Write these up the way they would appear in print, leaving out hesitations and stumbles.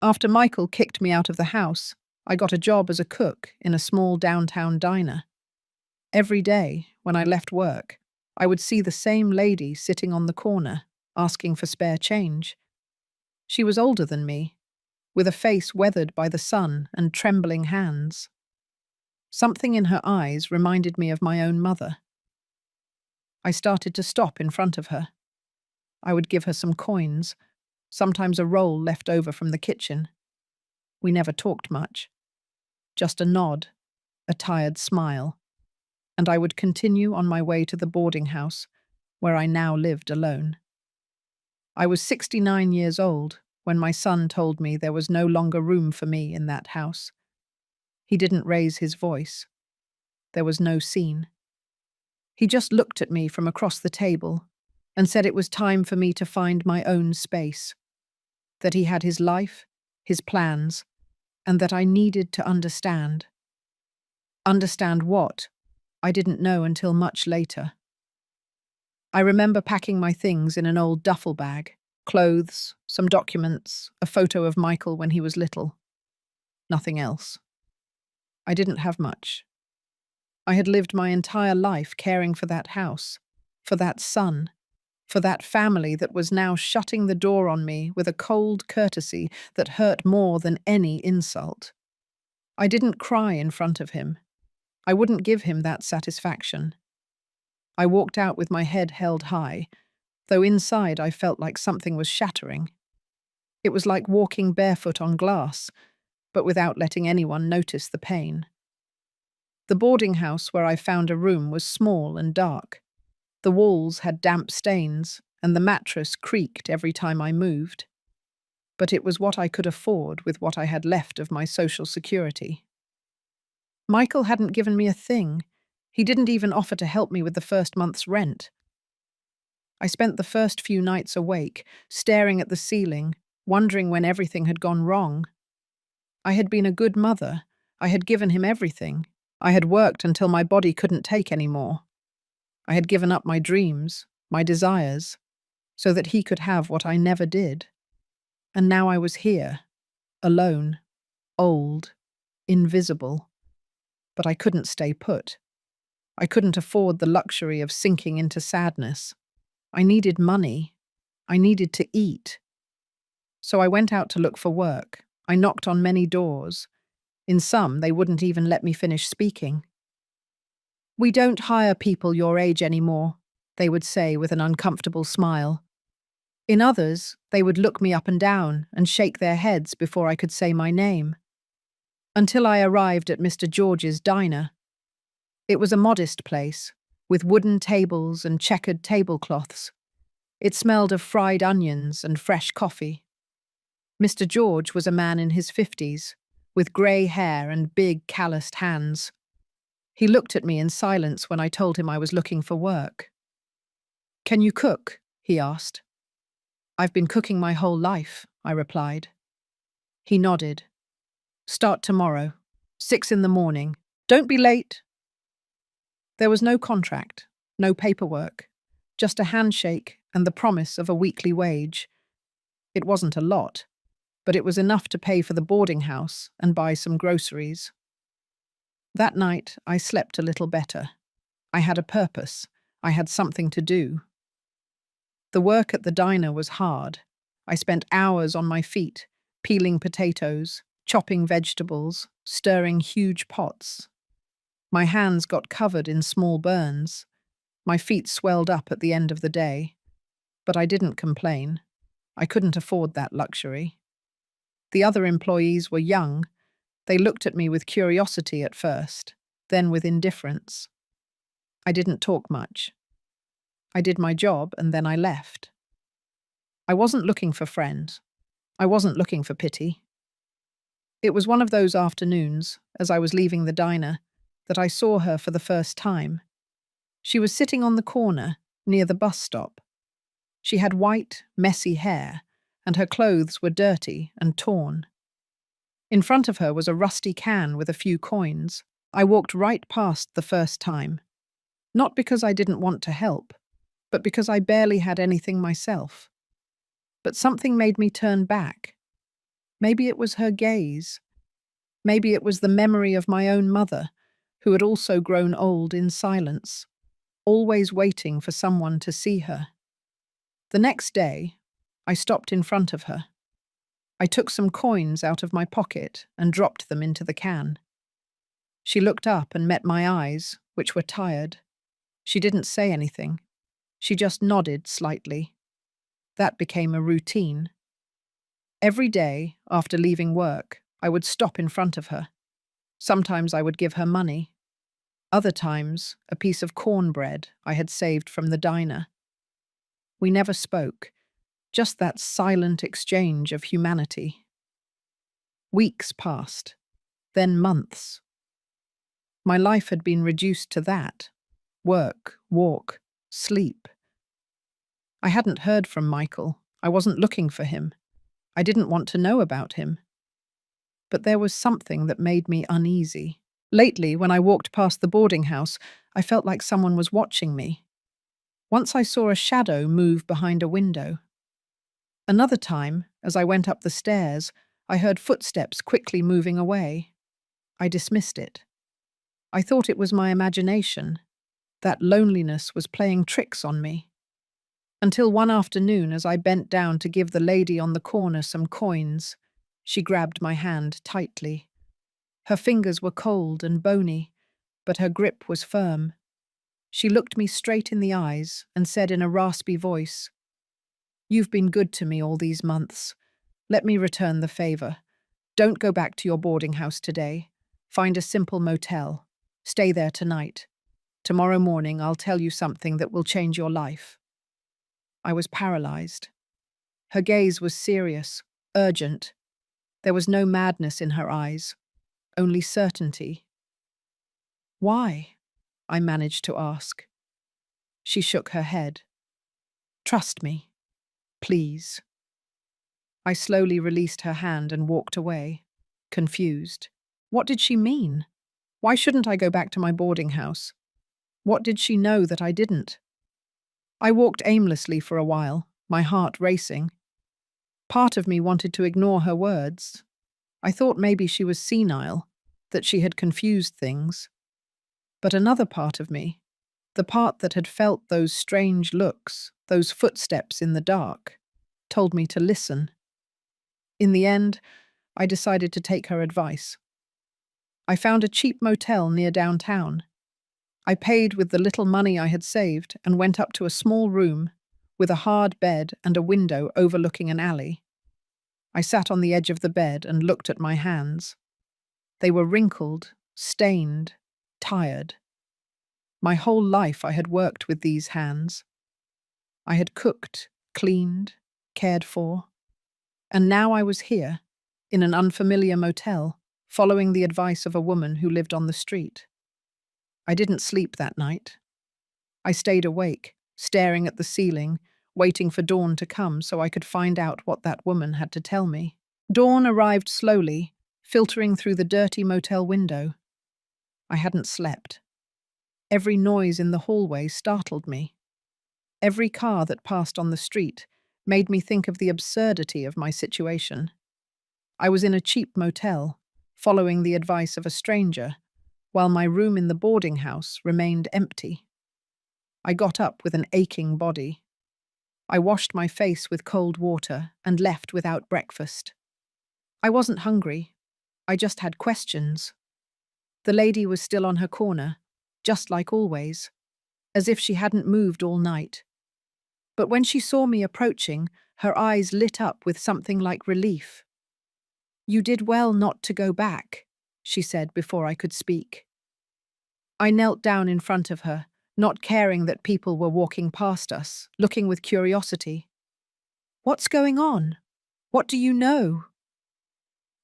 After Michael kicked me out of the house, I got a job as a cook in a small downtown diner. Every day, when I left work, I would see the same lady sitting on the corner, asking for spare change. She was older than me, with a face weathered by the sun and trembling hands. Something in her eyes reminded me of my own mother. I started to stop in front of her. I would give her some coins, sometimes a roll left over from the kitchen. We never talked much. Just a nod, a tired smile, and I would continue on my way to the boarding house, where I now lived alone. I was 69 years old when my son told me there was no longer room for me in that house. He didn't raise his voice. There was no scene. He just looked at me from across the table and said it was time for me to find my own space, that he had his life, his plans, and that I needed to understand. Understand what? I didn't know until much later. I remember packing my things in an old duffel bag, clothes, some documents, a photo of Michael when he was little. Nothing else. I didn't have much. I had lived my entire life caring for that house, for that son, for that family that was now shutting the door on me with a cold courtesy that hurt more than any insult. I didn't cry in front of him. I wouldn't give him that satisfaction. I walked out with my head held high, though inside I felt like something was shattering. It was like walking barefoot on glass, but without letting anyone notice the pain. The boarding house where I found a room was small and dark. The walls had damp stains, and the mattress creaked every time I moved. But it was what I could afford with what I had left of my social security. Michael hadn't given me a thing. He didn't even offer to help me with the first month's rent. I spent the first few nights awake, staring at the ceiling, wondering when everything had gone wrong. I had been a good mother. I had given him everything. I had worked until my body couldn't take any more. I had given up my dreams, my desires, so that he could have what I never did. And now I was here, alone, old, invisible. But I couldn't stay put. I couldn't afford the luxury of sinking into sadness. I needed money. I needed to eat. So I went out to look for work. I knocked on many doors. In some, they wouldn't even let me finish speaking. "We don't hire people your age anymore," they would say with an uncomfortable smile. In others, they would look me up and down and shake their heads before I could say my name. Until I arrived at Mr. George's diner. It was a modest place, with wooden tables and checkered tablecloths. It smelled of fried onions and fresh coffee. Mr. George was a man in his 50s, with grey hair and big, calloused hands. He looked at me in silence when I told him I was looking for work. "Can you cook?" he asked. "I've been cooking my whole life," I replied. He nodded. "Start tomorrow, 6 in the morning. Don't be late." There was no contract, no paperwork, just a handshake and the promise of a weekly wage. It wasn't a lot, but it was enough to pay for the boarding house and buy some groceries. That night, I slept a little better. I had a purpose. I had something to do. The work at the diner was hard. I spent hours on my feet, peeling potatoes, chopping vegetables, stirring huge pots. My hands got covered in small burns. My feet swelled up at the end of the day. But I didn't complain. I couldn't afford that luxury. The other employees were young. They looked at me with curiosity at first, then with indifference. I didn't talk much. I did my job and then I left. I wasn't looking for friends. I wasn't looking for pity. It was one of those afternoons, as I was leaving the diner, that I saw her for the first time. She was sitting on the corner, near the bus stop. She had white, messy hair, and her clothes were dirty and torn. In front of her was a rusty can with a few coins. I walked right past the first time. Not because I didn't want to help, but because I barely had anything myself. But something made me turn back. Maybe it was her gaze. Maybe it was the memory of my own mother, who had also grown old in silence, always waiting for someone to see her. The next day, I stopped in front of her. I took some coins out of my pocket and dropped them into the can. She looked up and met my eyes, which were tired. She didn't say anything. She just nodded slightly. That became a routine. Every day, after leaving work, I would stop in front of her. Sometimes I would give her money. Other times, a piece of cornbread I had saved from the diner. We never spoke, just that silent exchange of humanity. Weeks passed, then months. My life had been reduced to that: work, walk, sleep. I hadn't heard from Michael. I wasn't looking for him. I didn't want to know about him. But there was something that made me uneasy. Lately, when I walked past the boarding house, I felt like someone was watching me. Once I saw a shadow move behind a window. Another time, as I went up the stairs, I heard footsteps quickly moving away. I dismissed it. I thought it was my imagination. That loneliness was playing tricks on me. Until one afternoon, as I bent down to give the lady on the corner some coins, she grabbed my hand tightly. Her fingers were cold and bony, but her grip was firm. She looked me straight in the eyes and said in a raspy voice, "You've been good to me all these months. Let me return the favor. Don't go back to your boarding house today. Find a simple motel. Stay there tonight. Tomorrow morning I'll tell you something that will change your life." I was paralyzed. Her gaze was serious, urgent. There was no madness in her eyes, only certainty. "Why?" I managed to ask. She shook her head. "Trust me, please." I slowly released her hand and walked away, confused. What did she mean? Why shouldn't I go back to my boarding house? What did she know that I didn't? I walked aimlessly for a while, my heart racing. Part of me wanted to ignore her words. I thought maybe she was senile, that she had confused things. But another part of me, the part that had felt those strange looks, those footsteps in the dark, told me to listen. In the end, I decided to take her advice. I found a cheap motel near downtown. I paid with the little money I had saved and went up to a small room with a hard bed and a window overlooking an alley. I sat on the edge of the bed and looked at my hands. They were wrinkled, stained, tired. My whole life I had worked with these hands. I had cooked, cleaned, cared for. And now I was here, in an unfamiliar motel, following the advice of a woman who lived on the street. I didn't sleep that night. I stayed awake, staring at the ceiling, waiting for dawn to come so I could find out what that woman had to tell me. Dawn arrived slowly, filtering through the dirty motel window. I hadn't slept. Every noise in the hallway startled me. Every car that passed on the street made me think of the absurdity of my situation. I was in a cheap motel, following the advice of a stranger, while my room in the boarding house remained empty. I got up with an aching body. I washed my face with cold water and left without breakfast. I wasn't hungry. I just had questions. The lady was still on her corner, just like always, as if she hadn't moved all night. But when she saw me approaching, her eyes lit up with something like relief. "You did well not to go back," she said before I could speak. I knelt down in front of her, not caring that people were walking past us, looking with curiosity. "What's going on? What do you know?"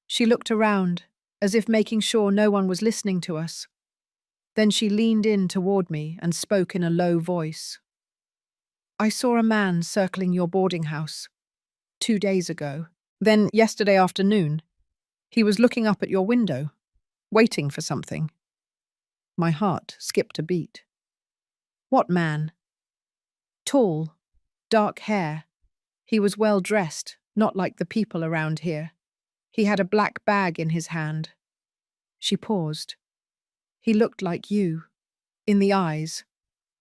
She looked around, as if making sure no one was listening to us. Then she leaned in toward me and spoke in a low voice. "I saw a man circling your boarding house 2 days ago. Then yesterday afternoon, he was looking up at your window, waiting for something." My heart skipped a beat. "What man?" "Tall, dark hair. He was well dressed, not like the people around here. He had a black bag in his hand. She paused. He looked like you, in the eyes,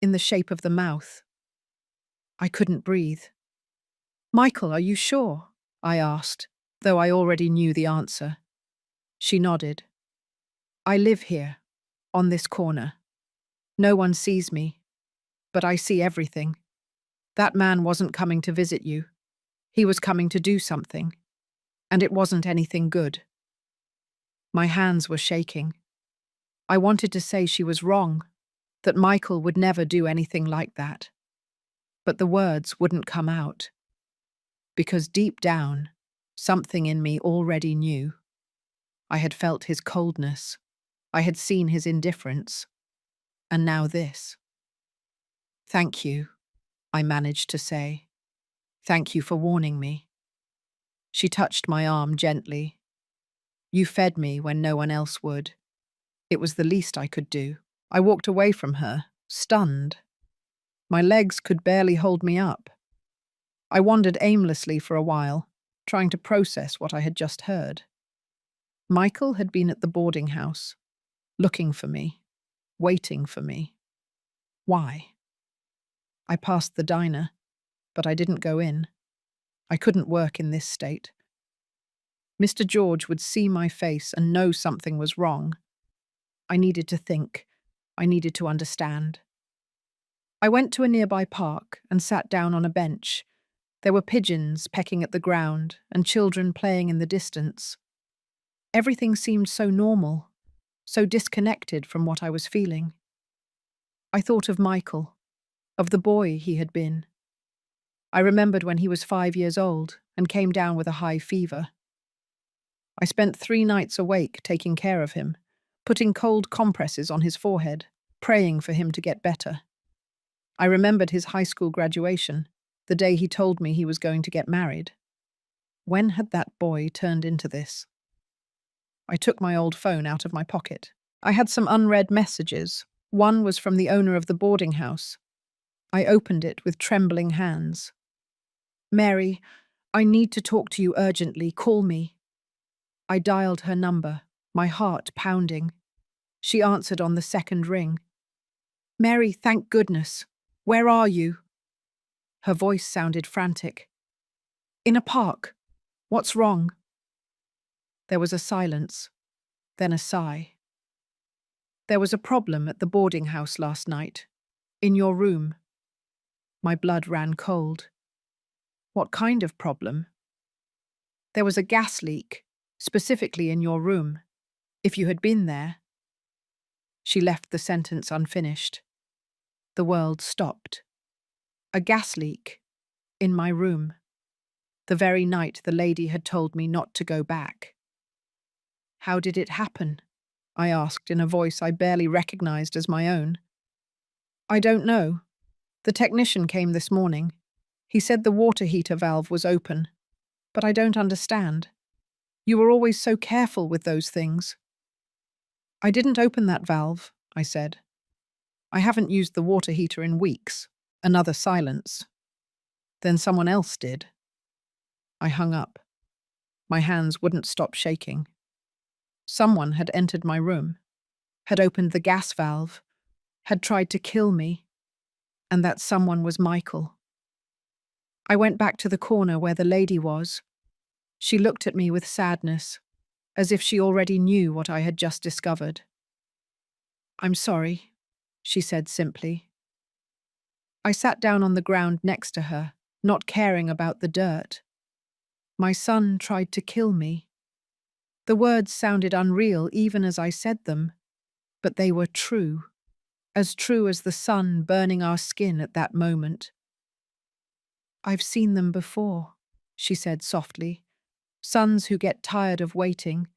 in the shape of the mouth. I couldn't breathe. Michael, are you sure? I asked, though I already knew the answer. She nodded. I live here, on this corner. No one sees me, but I see everything. That man wasn't coming to visit you. He was coming to do something, and it wasn't anything good. My hands were shaking. I wanted to say she was wrong, that Michael would never do anything like that. But the words wouldn't come out. Because deep down, something in me already knew. I had felt his coldness. I had seen his indifference. And now this. Thank you, I managed to say. Thank you for warning me. She touched my arm gently. You fed me when no one else would. It was the least I could do. I walked away from her, stunned. My legs could barely hold me up. I wandered aimlessly for a while, trying to process what I had just heard. Michael had been at the boarding house, looking for me, waiting for me. Why? I passed the diner, but I didn't go in. I couldn't work in this state. Mr. George would see my face and know something was wrong. I needed to think. I needed to understand. I went to a nearby park and sat down on a bench. There were pigeons pecking at the ground and children playing in the distance. Everything seemed so normal, so disconnected from what I was feeling. I thought of Michael, of the boy he had been. I remembered when he was 5 years old and came down with a high fever. I spent 3 nights awake taking care of him, putting cold compresses on his forehead, praying for him to get better. I remembered his high school graduation, the day he told me he was going to get married. When had that boy turned into this? I took my old phone out of my pocket. I had some unread messages. One was from the owner of the boarding house. I opened it with trembling hands. Mary, I need to talk to you urgently. Call me. I dialed her number, my heart pounding. She answered on the second ring. Mary, thank goodness. Where are you? Her voice sounded frantic. In a park. What's wrong? There was a silence, then a sigh. There was a problem at the boarding house last night. In your room. My blood ran cold. What kind of problem? There was a gas leak, specifically in your room. If you had been there. She left the sentence unfinished. The world stopped. A gas leak. In my room. The very night the lady had told me not to go back. How did it happen? I asked in a voice I barely recognized as my own. I don't know. The technician came this morning. He said the water heater valve was open. But I don't understand. You were always so careful with those things. I didn't open that valve, I said. I haven't used the water heater in weeks. Another silence. Then someone else did. I hung up. My hands wouldn't stop shaking. Someone had entered my room, had opened the gas valve, had tried to kill me, and that someone was Michael. I went back to the corner where the lady was. She looked at me with sadness, as if she already knew what I had just discovered. I'm sorry, she said simply. I sat down on the ground next to her, not caring about the dirt. My son tried to kill me. The words sounded unreal even as I said them, but they were true as the sun burning our skin at that moment. I've seen them before, she said softly. Sons who get tired of waiting,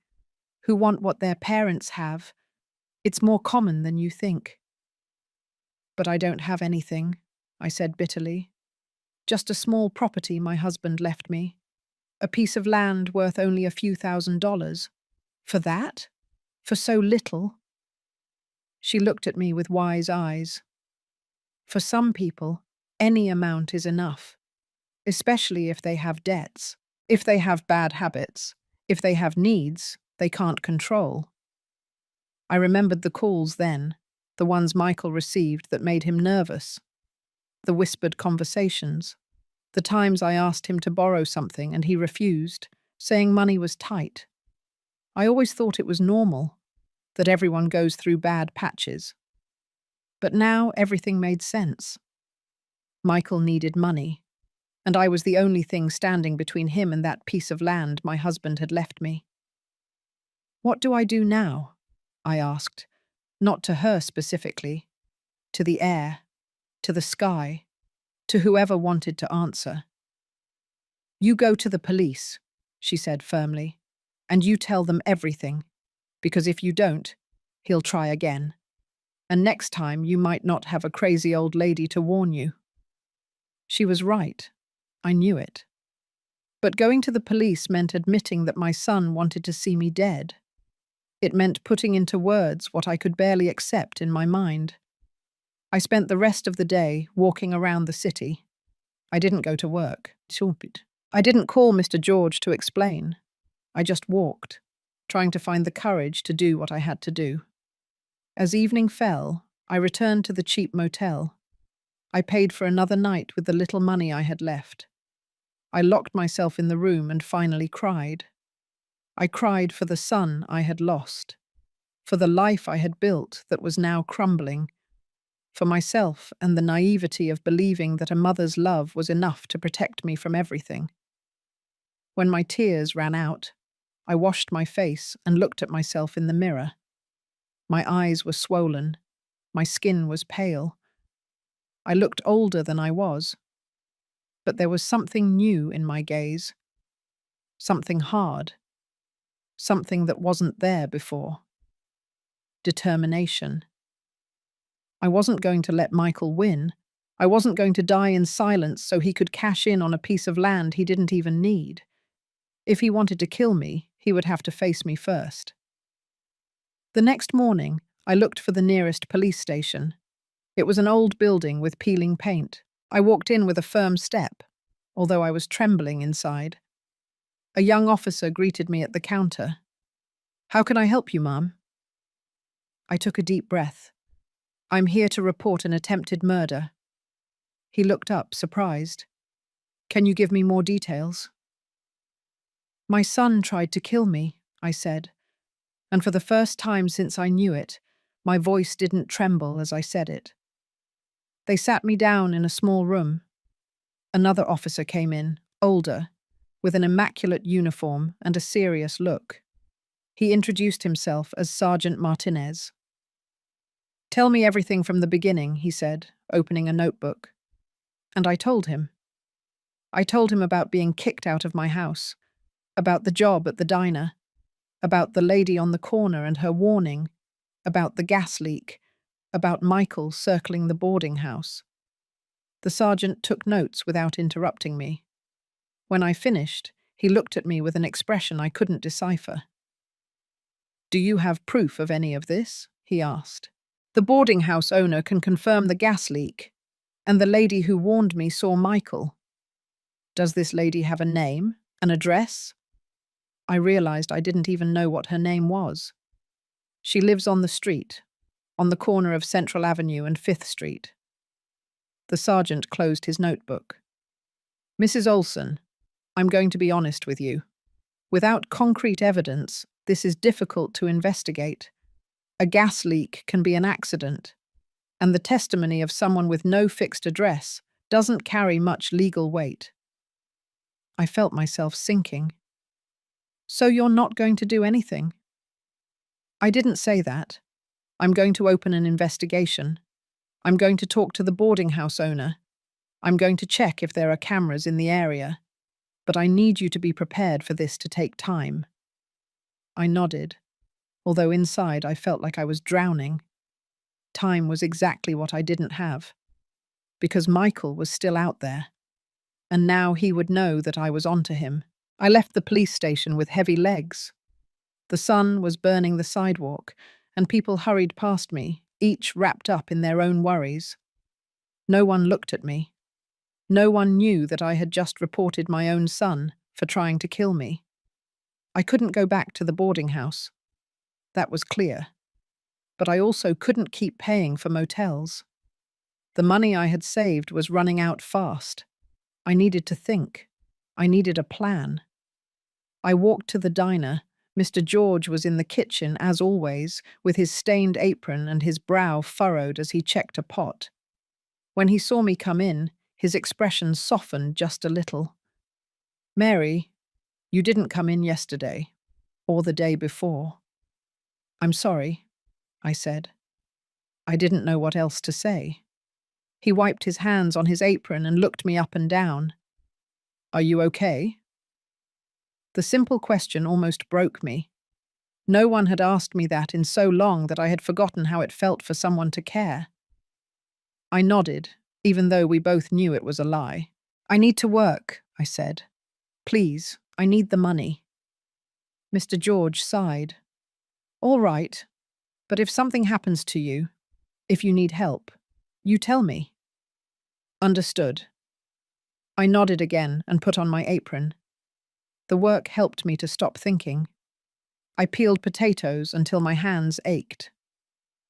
who want what their parents have. It's more common than you think. But I don't have anything, I said bitterly. Just a small property my husband left me. A piece of land worth only a few $1,000s. For that? For so little? She looked at me with wise eyes. For some people, any amount is enough, especially if they have debts, if they have bad habits, If they have needs, they can't control. I remembered the calls then, the ones Michael received that made him nervous, the whispered conversations, the times I asked him to borrow something and he refused, saying money was tight. I always thought it was normal, that everyone goes through bad patches. But now everything made sense. Michael needed money, and I was the only thing standing between him and that piece of land my husband had left me. "What do I do now?" I asked, not to her specifically, to the air, to the sky, to whoever wanted to answer. "You go to the police," she said firmly, "and you tell them everything, because if you don't, he'll try again. And next time you might not have a crazy old lady to warn you." She was right. I knew it. But going to the police meant admitting that my son wanted to see me dead. It meant putting into words what I could barely accept in my mind. I spent the rest of the day walking around the city. I didn't go to work. I didn't call Mr. George to explain. I just walked, trying to find the courage to do what I had to do. As evening fell, I returned to the cheap motel. I paid for another night with the little money I had left. I locked myself in the room and finally cried. I cried for the son I had lost, for the life I had built that was now crumbling, for myself and the naivety of believing that a mother's love was enough to protect me from everything. When my tears ran out, I washed my face and looked at myself in the mirror. My eyes were swollen. My skin was pale. I looked older than I was. But there was something new in my gaze. Something hard. Something that wasn't there before. Determination. I wasn't going to let Michael win. I wasn't going to die in silence so he could cash in on a piece of land he didn't even need. If he wanted to kill me, he would have to face me first. The next morning, I looked for the nearest police station. It was an old building with peeling paint. I walked in with a firm step, although I was trembling inside. A young officer greeted me at the counter. "How can I help you, ma'am?" I took a deep breath. "I'm here to report an attempted murder." He looked up, surprised. "Can you give me more details?" "My son tried to kill me," I said, and for the first time since I knew it, my voice didn't tremble as I said it. They sat me down in a small room. Another officer came in, older, with an immaculate uniform and a serious look. He introduced himself as Sergeant Martinez. "Tell me everything from the beginning," he said, opening a notebook. And I told him. I told him about being kicked out of my house, about the job at the diner, about the lady on the corner and her warning, about the gas leak, about Michael circling the boarding house. The sergeant took notes without interrupting me. When I finished, he looked at me with an expression I couldn't decipher. "Do you have proof of any of this?" he asked. "The boarding house owner can confirm the gas leak, and the lady who warned me saw Michael. Does this lady have a name, an address?" I realized I didn't even know what her name was. "She lives on the street, on the corner of Central Avenue and 5th Street. The sergeant closed his notebook. "Mrs. Olson, I'm going to be honest with you. Without concrete evidence, this is difficult to investigate. A gas leak can be an accident, and the testimony of someone with no fixed address doesn't carry much legal weight." I felt myself sinking. "So you're not going to do anything?" "I didn't say that. I'm going to open an investigation. I'm going to talk to the boarding house owner. I'm going to check if there are cameras in the area. But I need you to be prepared for this to take time." I nodded, although inside I felt like I was drowning. Time was exactly what I didn't have, because Michael was still out there, and now he would know that I was onto him. I left the police station with heavy legs. The sun was burning the sidewalk, and people hurried past me, each wrapped up in their own worries. No one looked at me. No one knew that I had just reported my own son for trying to kill me. I couldn't go back to the boarding house. That was clear. But I also couldn't keep paying for motels. The money I had saved was running out fast. I needed to think. I needed a plan. I walked to the diner. Mr. George was in the kitchen, as always, with his stained apron and his brow furrowed as he checked a pot. When he saw me come in, his expression softened just a little. "Mary, you didn't come in yesterday, or the day before." "I'm sorry," I said. I didn't know what else to say. He wiped his hands on his apron and looked me up and down. "Are you okay?" The simple question almost broke me. No one had asked me that in so long that I had forgotten how it felt for someone to care. I nodded, even though we both knew it was a lie. "I need to work," I said. "Please, I need the money." Mr. George sighed. "All right, but if something happens to you, if you need help, you tell me." "Understood." I nodded again and put on my apron. The work helped me to stop thinking. I peeled potatoes until my hands ached.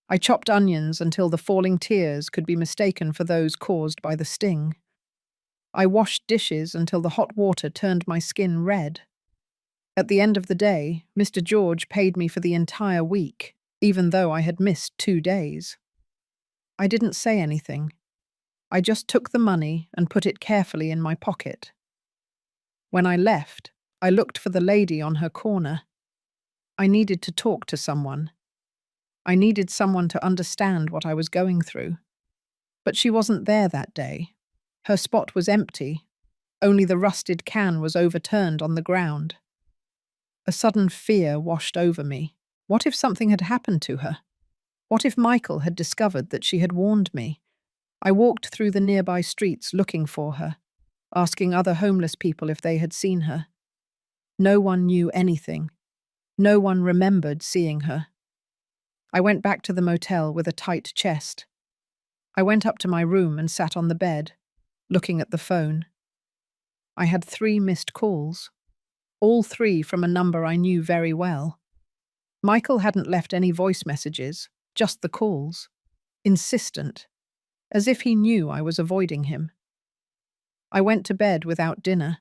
I chopped onions until the falling tears could be mistaken for those caused by the sting. I washed dishes until the hot water turned my skin red. At the end of the day, Mr. George paid me for the entire week, even though I had missed 2 days. I didn't say anything. I just took the money and put it carefully in my pocket. When I left, I looked for the lady on her corner. I needed to talk to someone. I needed someone to understand what I was going through. But she wasn't there that day. Her spot was empty. Only the rusted can was overturned on the ground. A sudden fear washed over me. What if something had happened to her? What if Michael had discovered that she had warned me? I walked through the nearby streets looking for her, asking other homeless people if they had seen her. No one knew anything. No one remembered seeing her. I went back to the motel with a tight chest. I went up to my room and sat on the bed, looking at the phone. I had 3 missed calls, all 3 from a number I knew very well. Michael hadn't left any voice messages, just the calls. Insistent, as if he knew I was avoiding him. I went to bed without dinner.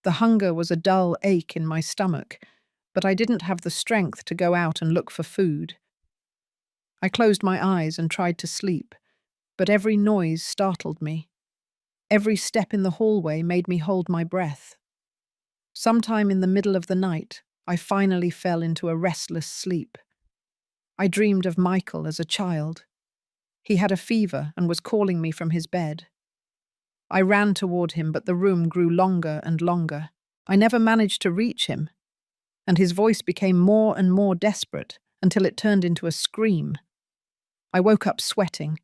The hunger was a dull ache in my stomach, but I didn't have the strength to go out and look for food. I closed my eyes and tried to sleep, but every noise startled me. Every step in the hallway made me hold my breath. Sometime in the middle of the night, I finally fell into a restless sleep. I dreamed of Michael as a child. He had a fever and was calling me from his bed. I ran toward him, but the room grew longer and longer. I never managed to reach him, and his voice became more and more desperate until it turned into a scream. I woke up sweating.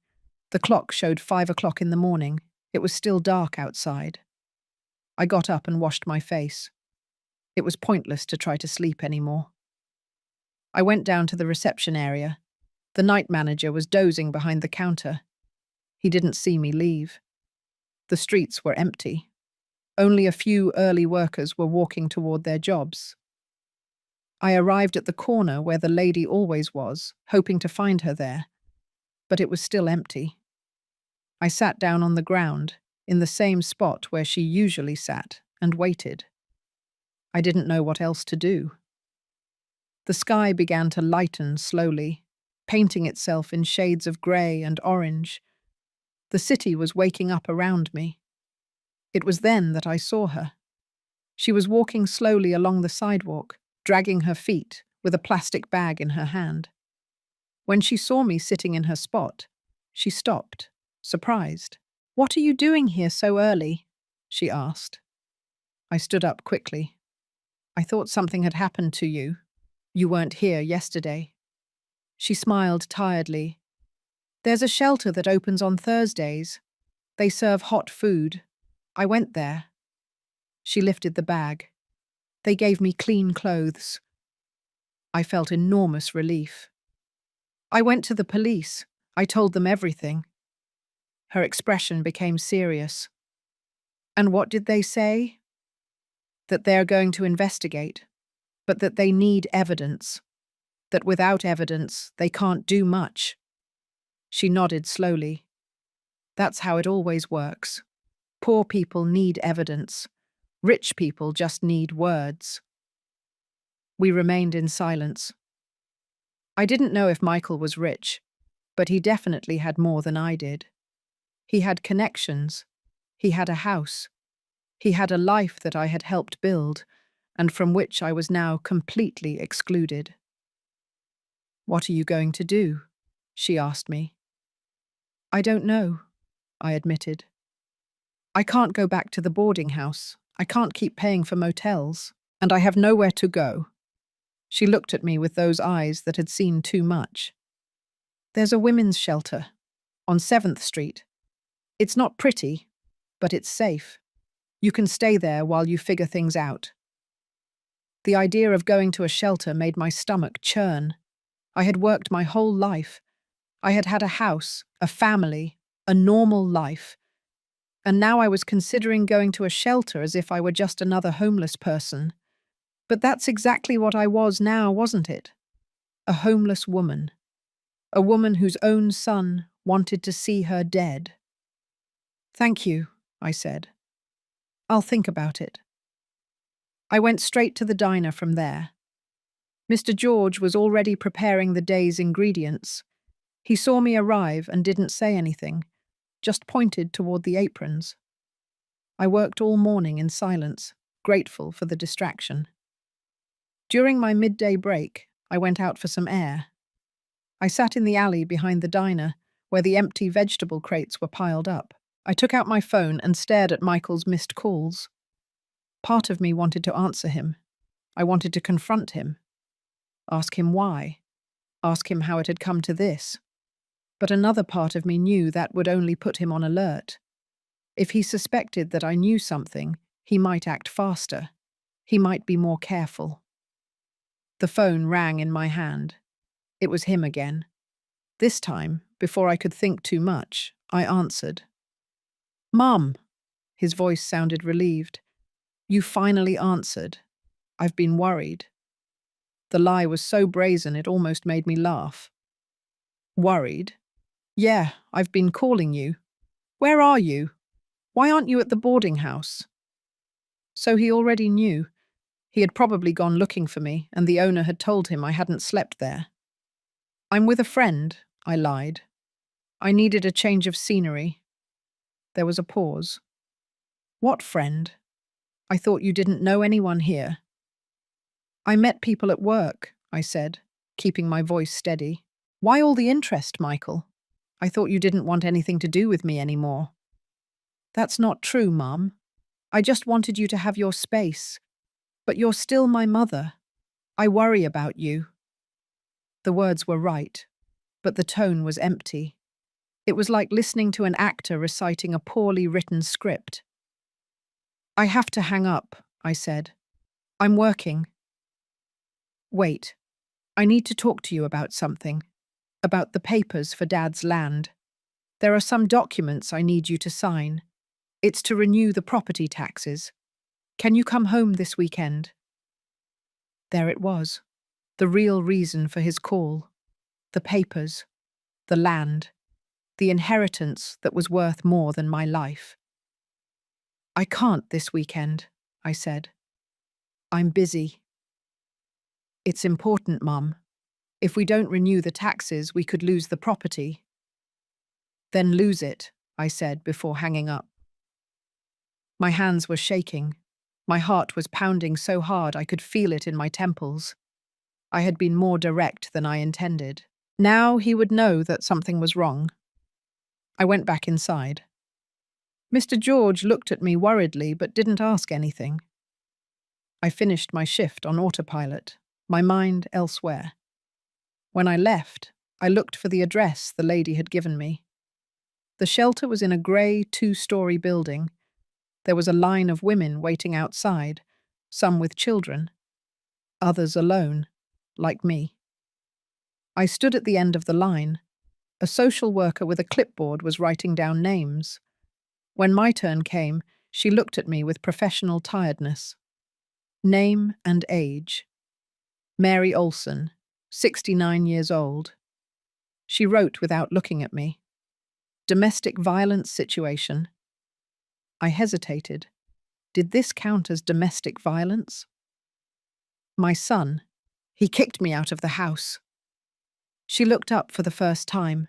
The clock showed 5 o'clock in the morning. It was still dark outside. I got up and washed my face. It was pointless to try to sleep anymore. I went down to the reception area. The night manager was dozing behind the counter. He didn't see me leave. The streets were empty. Only a few early workers were walking toward their jobs. I arrived at the corner where the lady always was, hoping to find her there, but it was still empty. I sat down on the ground, in the same spot where she usually sat, and waited. I didn't know what else to do. The sky began to lighten slowly, painting itself in shades of grey and orange. The city was waking up around me. It was then that I saw her. She was walking slowly along the sidewalk, dragging her feet, with a plastic bag in her hand. When she saw me sitting in her spot, she stopped, surprised. "What are you doing here so early?" she asked. I stood up quickly. "I thought something had happened to you. You weren't here yesterday." She smiled tiredly. "There's a shelter that opens on Thursdays. They serve hot food. I went there." She lifted the bag. "They gave me clean clothes." I felt enormous relief. "I went to the police. I told them everything." Her expression became serious. "And what did they say?" "That they're going to investigate. but that they need evidence, that without evidence they can't do much. She nodded slowly. That's how it always works. Poor people need evidence. Rich people just need words. We remained in silence. I didn't know if Michael was rich, but he definitely had more than I did. He had connections. He had a house. He had a life that I had helped build, and from which I was now completely excluded. "What are you going to do?" she asked me. "I don't know," I admitted. "I can't go back to the boarding house. I can't keep paying for motels, and I have nowhere to go." She looked at me with those eyes that had seen too much. "There's a women's shelter on 7th Street. It's not pretty, but it's safe. You can stay there while you figure things out." The idea of going to a shelter made my stomach churn. I had worked my whole life. I had had a house, a family, a normal life. And now I was considering going to a shelter as if I were just another homeless person. But that's exactly what I was now, wasn't it? A homeless woman. A woman whose own son wanted to see her dead. "Thank you," I said. "I'll think about it." I went straight to the diner from there. Mr. George was already preparing the day's ingredients. He saw me arrive and didn't say anything, just pointed toward the aprons. I worked all morning in silence, grateful for the distraction. During my midday break, I went out for some air. I sat in the alley behind the diner, where the empty vegetable crates were piled up. I took out my phone and stared at Michael's missed calls. Part of me wanted to answer him. I wanted to confront him. Ask him why. Ask him how it had come to this. But another part of me knew that would only put him on alert. If he suspected that I knew something, he might act faster. He might be more careful. The phone rang in my hand. It was him again. This time, before I could think too much, I answered. "Mum." His voice sounded relieved. "You finally answered. I've been worried." The lie was so brazen it almost made me laugh. "Worried? Yeah, I've been calling you. Where are you? Why aren't you at the boarding house?" So he already knew. He had probably gone looking for me, and the owner had told him I hadn't slept there. "I'm with a friend," I lied. "I needed a change of scenery." There was a pause. "What friend? I thought you didn't know anyone here." "I met people at work," I said, keeping my voice steady. "Why all the interest, Michael? I thought you didn't want anything to do with me anymore." "That's not true, Mum. I just wanted you to have your space. But you're still my mother. I worry about you." The words were right, but the tone was empty. It was like listening to an actor reciting a poorly written script. "I have to hang up," I said. "I'm working." "Wait. I need to talk to you about something. About the papers for Dad's land. There are some documents I need you to sign. It's to renew the property taxes. Can you come home this weekend?" There it was. The real reason for his call. The papers. The land. The inheritance that was worth more than my life. "I can't this weekend," I said. "I'm busy." "It's important, Mum. If we don't renew the taxes, we could lose the property." "Then lose it," I said before hanging up. My hands were shaking. My heart was pounding so hard I could feel it in my temples. I had been more direct than I intended. Now he would know that something was wrong. I went back inside. Mr. George looked at me worriedly but didn't ask anything. I finished my shift on autopilot, my mind elsewhere. When I left, I looked for the address the lady had given me. The shelter was in a grey 2-story building. There was a line of women waiting outside, some with children, others alone, like me. I stood at the end of the line. A social worker with a clipboard was writing down names. When my turn came, she looked at me with professional tiredness. Name and age. Mary Olson, 69 years old. She wrote without looking at me. Domestic violence situation. I hesitated. Did this count as domestic violence? My son. He kicked me out of the house. She looked up for the first time.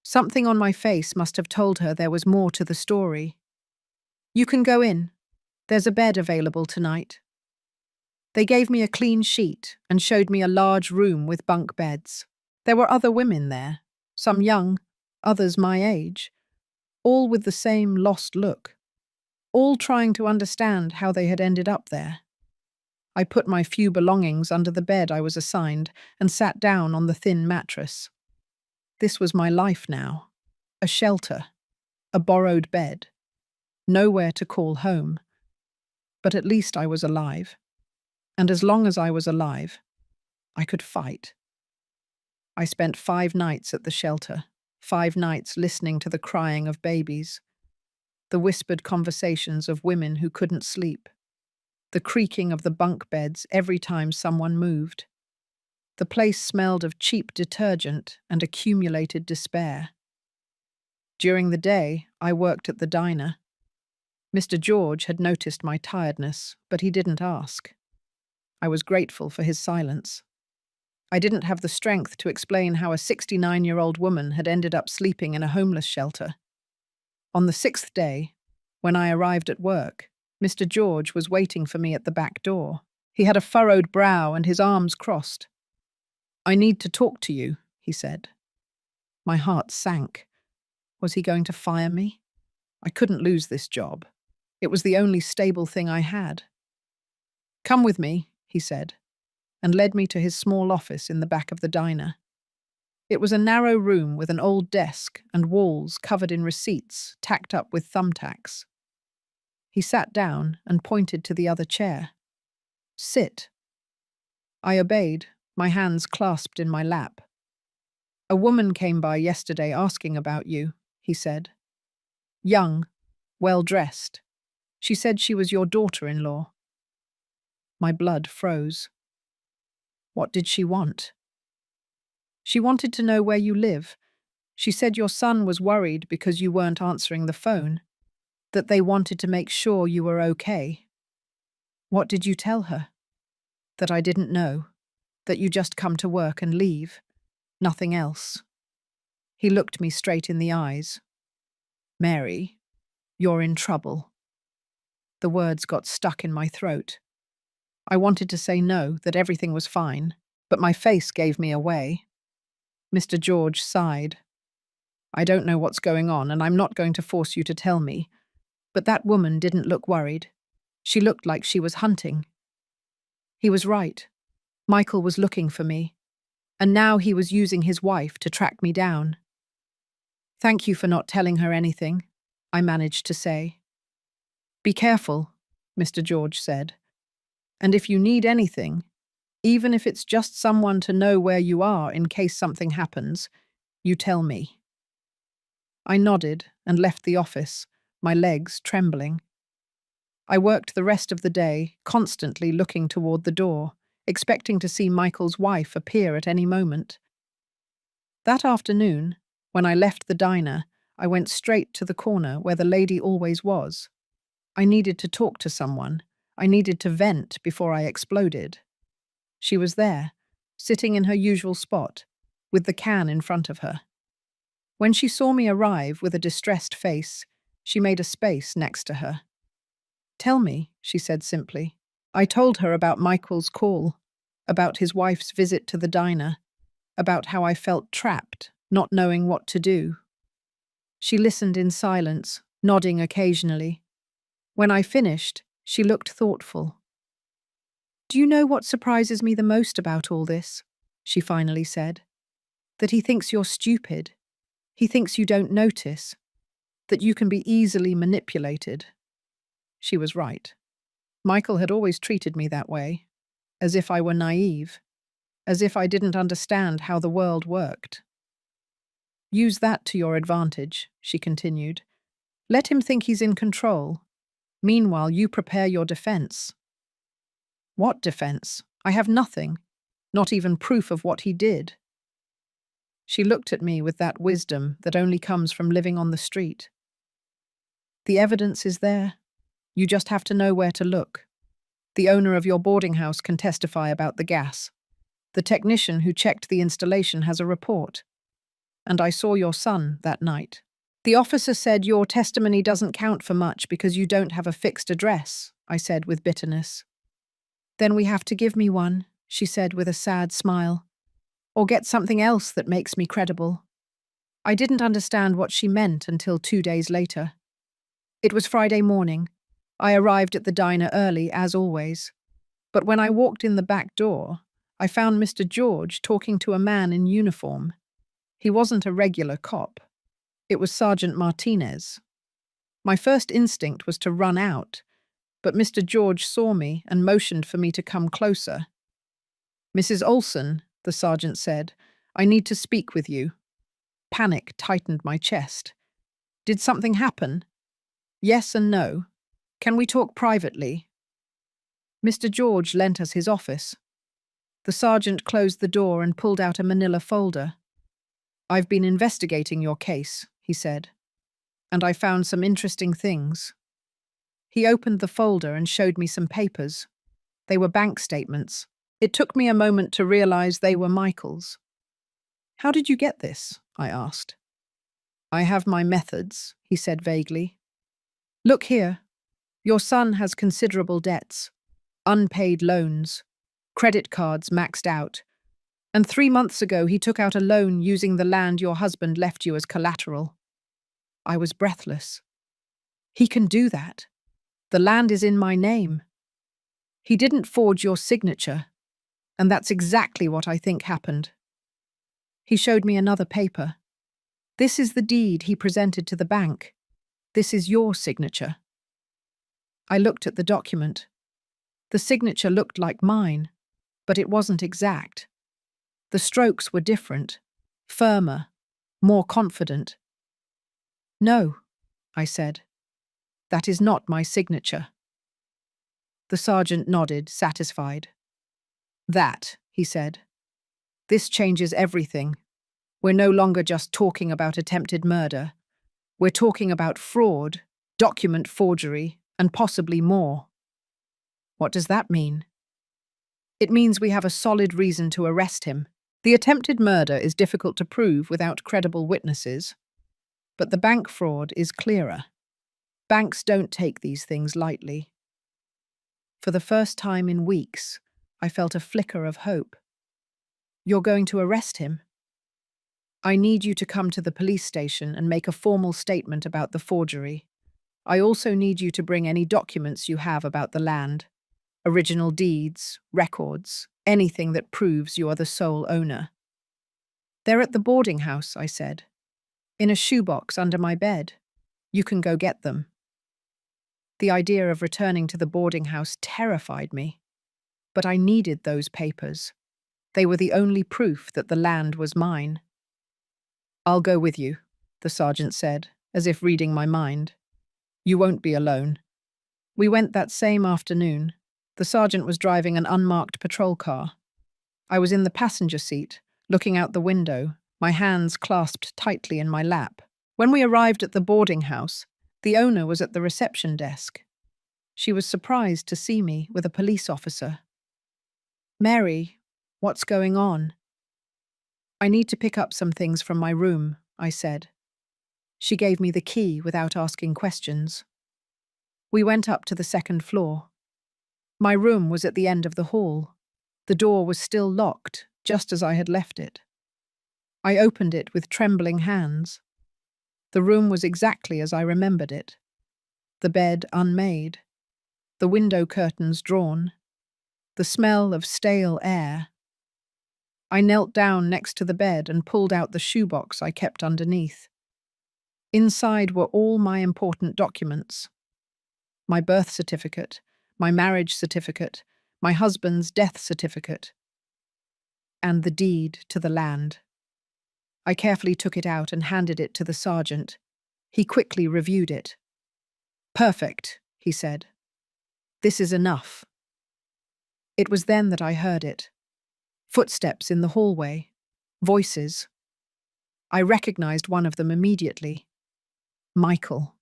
Something on my face must have told her there was more to the story. You can go in. There's a bed available tonight. They gave me a clean sheet and showed me a large room with bunk beds. There were other women there, some young, others my age, all with the same lost look, all trying to understand how they had ended up there. I put my few belongings under the bed I was assigned and sat down on the thin mattress. This was my life now. A shelter, a borrowed bed, nowhere to call home. But at least I was alive. And as long as I was alive, I could fight. I spent 5 nights at the shelter, 5 nights listening to the crying of babies, the whispered conversations of women who couldn't sleep, the creaking of the bunk beds every time someone moved. The place smelled of cheap detergent and accumulated despair. During the day, I worked at the diner. Mr. George had noticed my tiredness, but he didn't ask. I was grateful for his silence. I didn't have the strength to explain how a 69-year-old woman had ended up sleeping in a homeless shelter. On the 6th day, when I arrived at work, Mr. George was waiting for me at the back door. He had a furrowed brow and his arms crossed. "I need to talk to you," he said. My heart sank. Was he going to fire me? I couldn't lose this job. It was the only stable thing I had. "Come with me," he said, and led me to his small office in the back of the diner. It was a narrow room with an old desk and walls covered in receipts tacked up with thumbtacks. He sat down and pointed to the other chair. "Sit." I obeyed, my hands clasped in my lap. "A woman came by yesterday asking about you," he said. "Young, well-dressed. She said she was your daughter-in-law." My blood froze. What did she want? "She wanted to know where you live. She said your son was worried because you weren't answering the phone, that they wanted to make sure you were okay." "What did you tell her?" "That I didn't know, that you just come to work and leave. Nothing else." He looked me straight in the eyes. "Mary, you're in trouble." The words got stuck in my throat. I wanted to say no, that everything was fine, but my face gave me away. Mr. George sighed. "I don't know what's going on, and I'm not going to force you to tell me, but that woman didn't look worried. She looked like she was hunting." He was right. Michael was looking for me, and now he was using his wife to track me down. "Thank you for not telling her anything," I managed to say. "Be careful," Mr. George said. "And if you need anything, even if it's just someone to know where you are in case something happens, you tell me." I nodded and left the office, my legs trembling. I worked the rest of the day, constantly looking toward the door, expecting to see Michael's wife appear at any moment. That afternoon, when I left the diner, I went straight to the corner where the lady always was. I needed to talk to someone. I needed to vent before I exploded. She was there, sitting in her usual spot, with the can in front of her. When she saw me arrive with a distressed face, she made a space next to her. "Tell me," she said simply. I told her about Michael's call, about his wife's visit to the diner, about how I felt trapped, not knowing what to do. She listened in silence, nodding occasionally. When I finished, she looked thoughtful. "Do you know what surprises me the most about all this?" she finally said. "That he thinks you're stupid. He thinks you don't notice. That you can be easily manipulated." She was right. Michael had always treated me that way, as if I were naive, as if I didn't understand how the world worked. "Use that to your advantage," she continued. "Let him think he's in control. Meanwhile, you prepare your defense." "What defense? I have nothing. not even proof of what he did. She looked at me with that wisdom that only comes from living on the street. The evidence is there. You just have to know where to look. The owner of your boarding house can testify about the gas. The technician who checked the installation has a report. And I saw your son that night. The officer said your testimony doesn't count for much because you don't have a fixed address, I said with bitterness. Then we have to give me one, she said with a sad smile. Or get something else that makes me credible. I didn't understand what she meant until 2 days later. It was Friday morning. I arrived at the diner early, as always. But when I walked in the back door, I found Mr. George talking to a man in uniform. He wasn't a regular cop. It was Sergeant Martinez. My first instinct was to run out, but Mr. George saw me and motioned for me to come closer. Mrs. Olson, the sergeant said, I need to speak with you. Panic tightened my chest. Did something happen? Yes and no. Can we talk privately? Mr. George lent us his office. The sergeant closed the door and pulled out a manila folder. I've been investigating your case, he said, and I found some interesting things. He opened the folder and showed me some papers. They were bank statements. It took me a moment to realize they were Michael's. How did you get this? I asked. I have my methods, he said vaguely. Look here. Your son has considerable debts, unpaid loans, credit cards maxed out, and 3 months ago he took out a loan using the land your husband left you as collateral. I was breathless. He can do that. The land is in my name. He didn't forge your signature, and that's exactly what I think happened. He showed me another paper. This is the deed he presented to the bank. This is your signature. I looked at the document. The signature looked like mine, but it wasn't exact. The strokes were different, firmer, more confident. No, I said. That is not my signature. The sergeant nodded, satisfied. That, he said. This changes everything. We're no longer just talking about attempted murder. We're talking about fraud, document forgery, and possibly more. What does that mean? It means we have a solid reason to arrest him. The attempted murder is difficult to prove without credible witnesses, but the bank fraud is clearer. Banks don't take these things lightly. For the first time in weeks, I felt a flicker of hope. You're going to arrest him? I need you to come to the police station and make a formal statement about the forgery. I also need you to bring any documents you have about the land. Original deeds, records, anything that proves you are the sole owner. They're at the boarding house, I said. In a shoebox under my bed. You can go get them. The idea of returning to the boarding house terrified me. But I needed those papers. They were the only proof that the land was mine. I'll go with you, the sergeant said, as if reading my mind. You won't be alone. We went that same afternoon. The sergeant was driving an unmarked patrol car. I was in the passenger seat, looking out the window, my hands clasped tightly in my lap. When we arrived at the boarding house, the owner was at the reception desk. She was surprised to see me with a police officer. Mary, what's going on? I need to pick up some things from my room, I said. She gave me the key without asking questions. We went up to the second floor. My room was at the end of the hall. The door was still locked, just as I had left it. I opened it with trembling hands. The room was exactly as I remembered it. The bed unmade. The window curtains drawn. The smell of stale air. I knelt down next to the bed and pulled out the shoebox I kept underneath. Inside were all my important documents. My birth certificate, my marriage certificate, my husband's death certificate, and the deed to the land. I carefully took it out and handed it to the sergeant. He quickly reviewed it. Perfect, he said. This is enough. It was then that I heard it. Footsteps in the hallway. Voices. I recognized one of them immediately. Michael.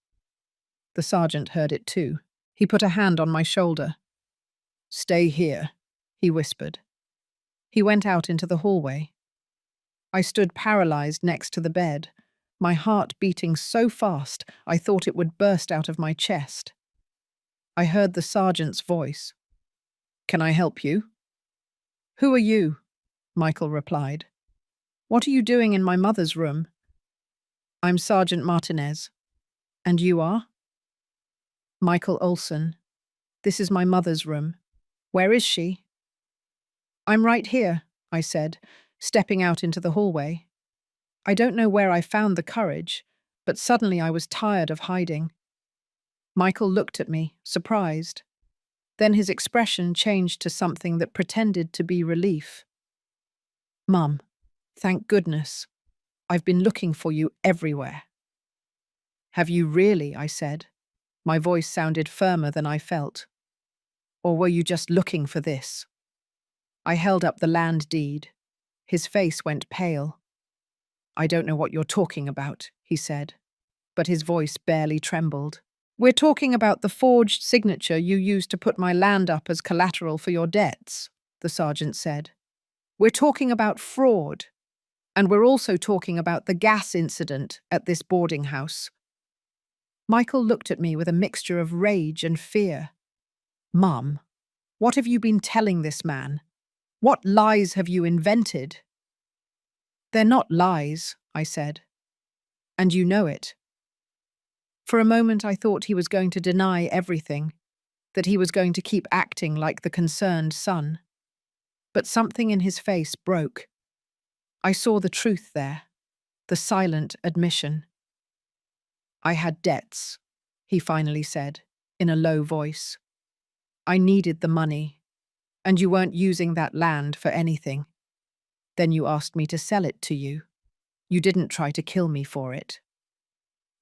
The sergeant heard it too. He put a hand on my shoulder. "Stay here," he whispered. He went out into the hallway. I stood paralyzed next to the bed, my heart beating so fast I thought it would burst out of my chest. I heard the sergeant's voice. "Can I help you?" "Who are you?" Michael replied. "What are you doing in my mother's room?" "I'm Sergeant Martinez." "And you are?" "Michael Olson. This is my mother's room. Where is she?" "I'm right here," I said, stepping out into the hallway. I don't know where I found the courage, but suddenly I was tired of hiding. Michael looked at me, surprised. Then his expression changed to something that pretended to be relief. "Mum, thank goodness. I've been looking for you everywhere." "Have you really?" I said. My voice sounded firmer than I felt. "Or were you just looking for this?" I held up the land deed. His face went pale. "I don't know what you're talking about," he said, but his voice barely trembled. "We're talking about the forged signature you used to put my land up as collateral for your debts," the sergeant said. "We're talking about fraud. And we're also talking about the gas incident at this boarding house." Michael looked at me with a mixture of rage and fear. "Mum, what have you been telling this man? What lies have you invented?" "They're not lies," I said. "And you know it." For a moment I thought he was going to deny everything, that he was going to keep acting like the concerned son. But something in his face broke. I saw the truth there, the silent admission. "I had debts," he finally said, in a low voice. "I needed the money, and you weren't using that land for anything. Then you asked me to sell it to you. You didn't try to kill me for it."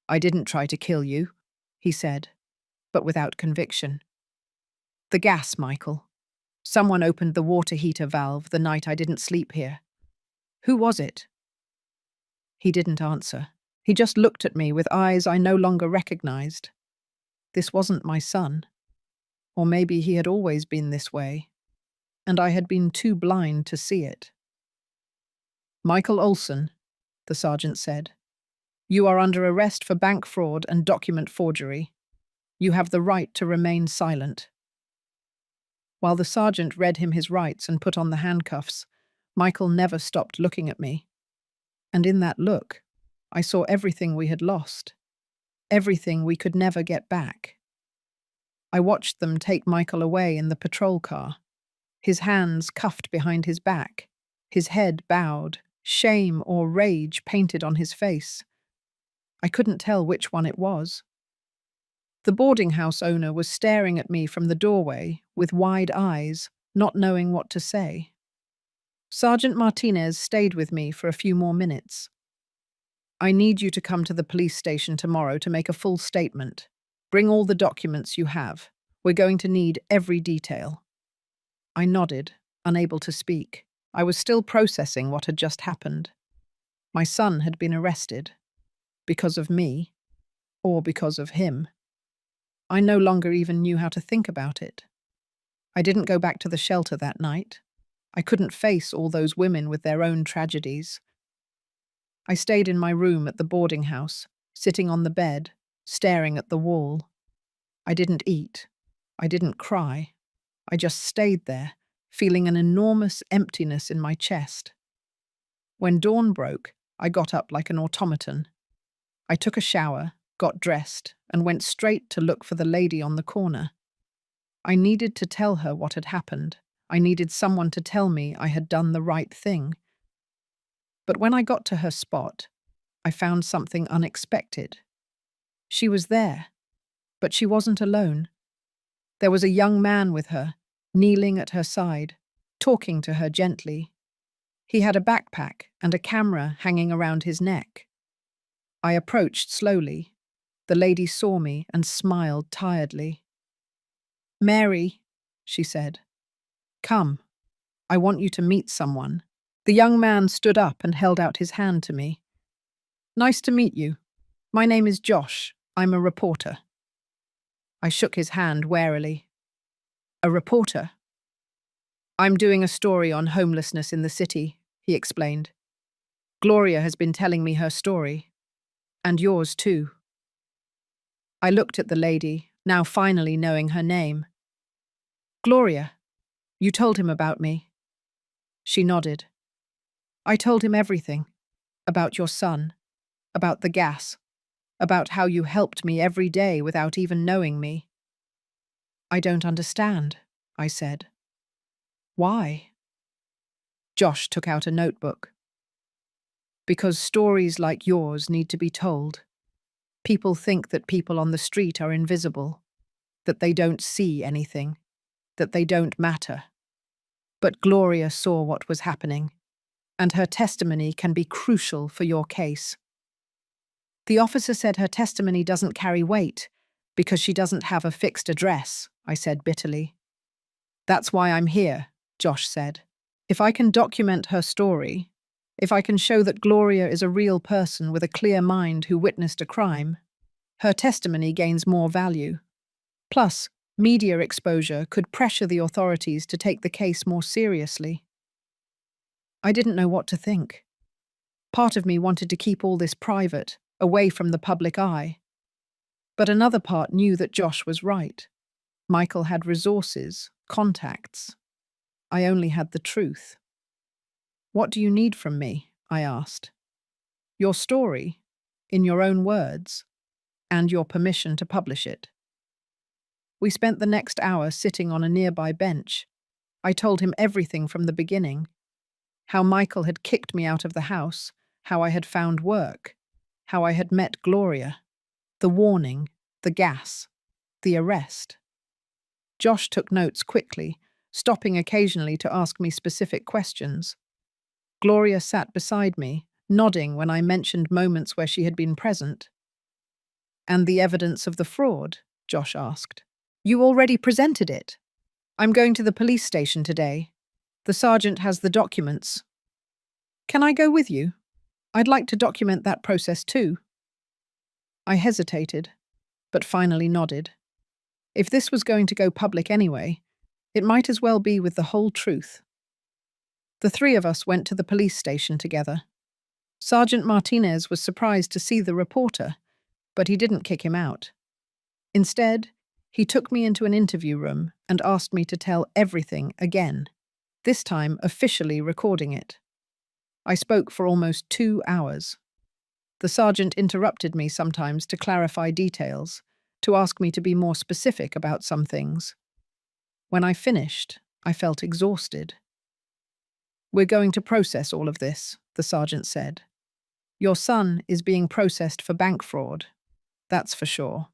"I didn't try to kill you," he said, but without conviction. "The gas, Michael. Someone opened the water heater valve the night I didn't sleep here. Who was it?" He didn't answer. He just looked at me with eyes I no longer recognized. This wasn't my son. Or maybe he had always been this way, and I had been too blind to see it. "Michael Olson," the sergeant said, "you are under arrest for bank fraud and document forgery. You have the right to remain silent." While the sergeant read him his rights and put on the handcuffs, Michael never stopped looking at me. And in that look, I saw everything we had lost, everything we could never get back. I watched them take Michael away in the patrol car, his hands cuffed behind his back, his head bowed, shame or rage painted on his face. I couldn't tell which one it was. The boarding house owner was staring at me from the doorway with wide eyes, not knowing what to say. Sergeant Martinez stayed with me for a few more minutes. "I need you to come to the police station tomorrow to make a full statement. Bring all the documents you have. We're going to need every detail." I nodded, unable to speak. I was still processing what had just happened. My son had been arrested. Because of me, or because of him. I no longer even knew how to think about it. I didn't go back to the shelter that night. I couldn't face all those women with their own tragedies. I stayed in my room at the boarding house, sitting on the bed, staring at the wall. I didn't eat. I didn't cry. I just stayed there, feeling an enormous emptiness in my chest. When dawn broke, I got up like an automaton. I took a shower, got dressed, and went straight to look for the lady on the corner. I needed to tell her what had happened. I needed someone to tell me I had done the right thing. But when I got to her spot, I found something unexpected. She was there, but she wasn't alone. There was a young man with her, kneeling at her side, talking to her gently. He had a backpack and a camera hanging around his neck. I approached slowly. The lady saw me and smiled tiredly. "Mary," she said. "Come." I want you to meet someone. The young man stood up and held out his hand to me. Nice to meet you. My name is Josh. I'm a reporter. I shook his hand warily. A reporter? I'm doing a story on homelessness in the city, he explained. Gloria has been telling me her story. And yours too. I looked at the lady, now finally knowing her name. Gloria, you told him about me. She nodded. I told him everything. About your son. About the gas. About how you helped me every day without even knowing me. I don't understand, I said. Why? Josh took out a notebook. Because stories like yours need to be told. People think that people on the street are invisible, that they don't see anything, that they don't matter. But Gloria saw what was happening, and her testimony can be crucial for your case. The officer said her testimony doesn't carry weight because she doesn't have a fixed address, I said bitterly. That's why I'm here, Josh said. If I can document her story, if I can show that Gloria is a real person with a clear mind who witnessed a crime, her testimony gains more value. Plus, media exposure could pressure the authorities to take the case more seriously. I didn't know what to think. Part of me wanted to keep all this private, away from the public eye. But another part knew that Josh was right. Michael had resources, contacts. I only had the truth. What do you need from me? I asked. Your story, in your own words, and your permission to publish it. We spent the next hour sitting on a nearby bench. I told him everything from the beginning. How Michael had kicked me out of the house, how I had found work, how I had met Gloria, the warning, the gas, the arrest. Josh took notes quickly, stopping occasionally to ask me specific questions. Gloria sat beside me, nodding when I mentioned moments where she had been present. And the evidence of the fraud? Josh asked. You already presented it. I'm going to the police station today. The sergeant has the documents. Can I go with you? I'd like to document that process too. I hesitated, but finally nodded. If this was going to go public anyway, it might as well be with the whole truth. The three of us went to the police station together. Sergeant Martinez was surprised to see the reporter, but he didn't kick him out. Instead, he took me into an interview room and asked me to tell everything again, this time officially recording it. I spoke for almost 2 hours. The sergeant interrupted me sometimes to clarify details, to ask me to be more specific about some things. When I finished, I felt exhausted. We're going to process all of this, the sergeant said. Your son is being processed for bank fraud. That's for sure.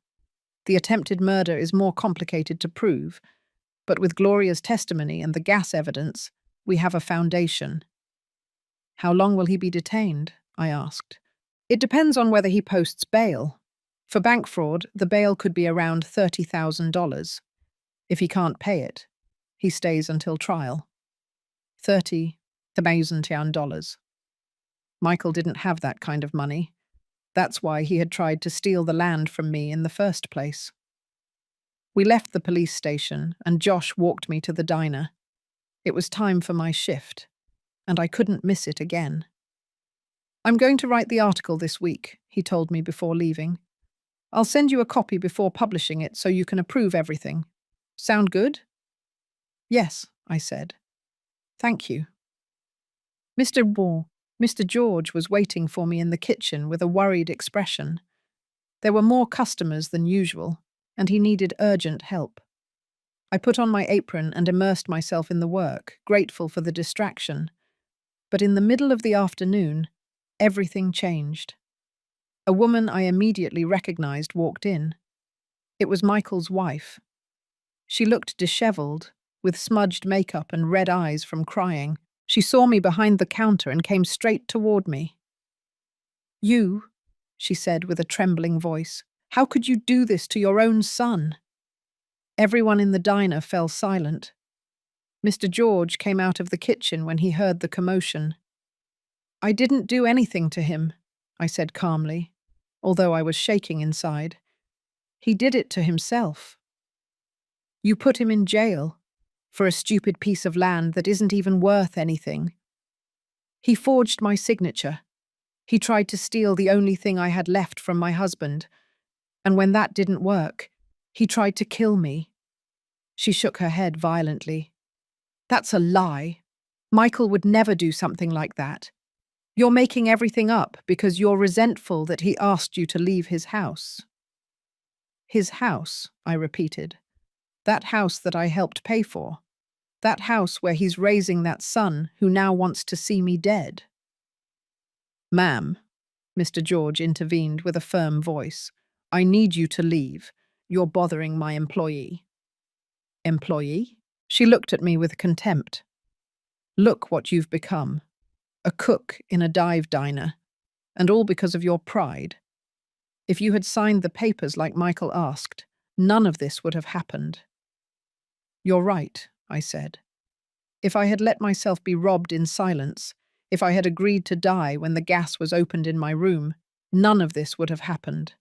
The attempted murder is more complicated to prove, but with Gloria's testimony and the gas evidence, we have a foundation. How long will he be detained? I asked. It depends on whether he posts bail. For bank fraud, the bail could be around $30,000. If he can't pay it, he stays until trial. $30,000. Michael didn't have that kind of money. That's why he had tried to steal the land from me in the first place. We left the police station, and Josh walked me to the diner. It was time for my shift, and I couldn't miss it again. I'm going to write the article this week, he told me before leaving. I'll send you a copy before publishing it so you can approve everything. Sound good? Yes, I said. Thank you. Mr. George was waiting for me in the kitchen with a worried expression. There were more customers than usual, and he needed urgent help. I put on my apron and immersed myself in the work, grateful for the distraction. But in the middle of the afternoon, everything changed. A woman I immediately recognized walked in. It was Michael's wife. She looked disheveled, with smudged makeup and red eyes from crying. She saw me behind the counter and came straight toward me. You, she said with a trembling voice, how could you do this to your own son? Everyone in the diner fell silent. Mr. George came out of the kitchen when he heard the commotion. I didn't do anything to him, I said calmly, although I was shaking inside. He did it to himself. You put him in jail for a stupid piece of land that isn't even worth anything. He forged my signature. He tried to steal the only thing I had left from my husband, and when that didn't work, he tried to kill me. She shook her head violently. That's a lie. Michael would never do something like that. You're making everything up because you're resentful that he asked you to leave his house. His house, I repeated. That house that I helped pay for. That house where he's raising that son who now wants to see me dead. Ma'am, Mr. George intervened with a firm voice, I need you to leave. You're bothering my employee. Employee? She looked at me with contempt. Look what you've become. A cook in a dive diner. And all because of your pride. If you had signed the papers like Michael asked, none of this would have happened. You're right, I said. If I had let myself be robbed in silence, if I had agreed to die when the gas was opened in my room, none of this would have happened.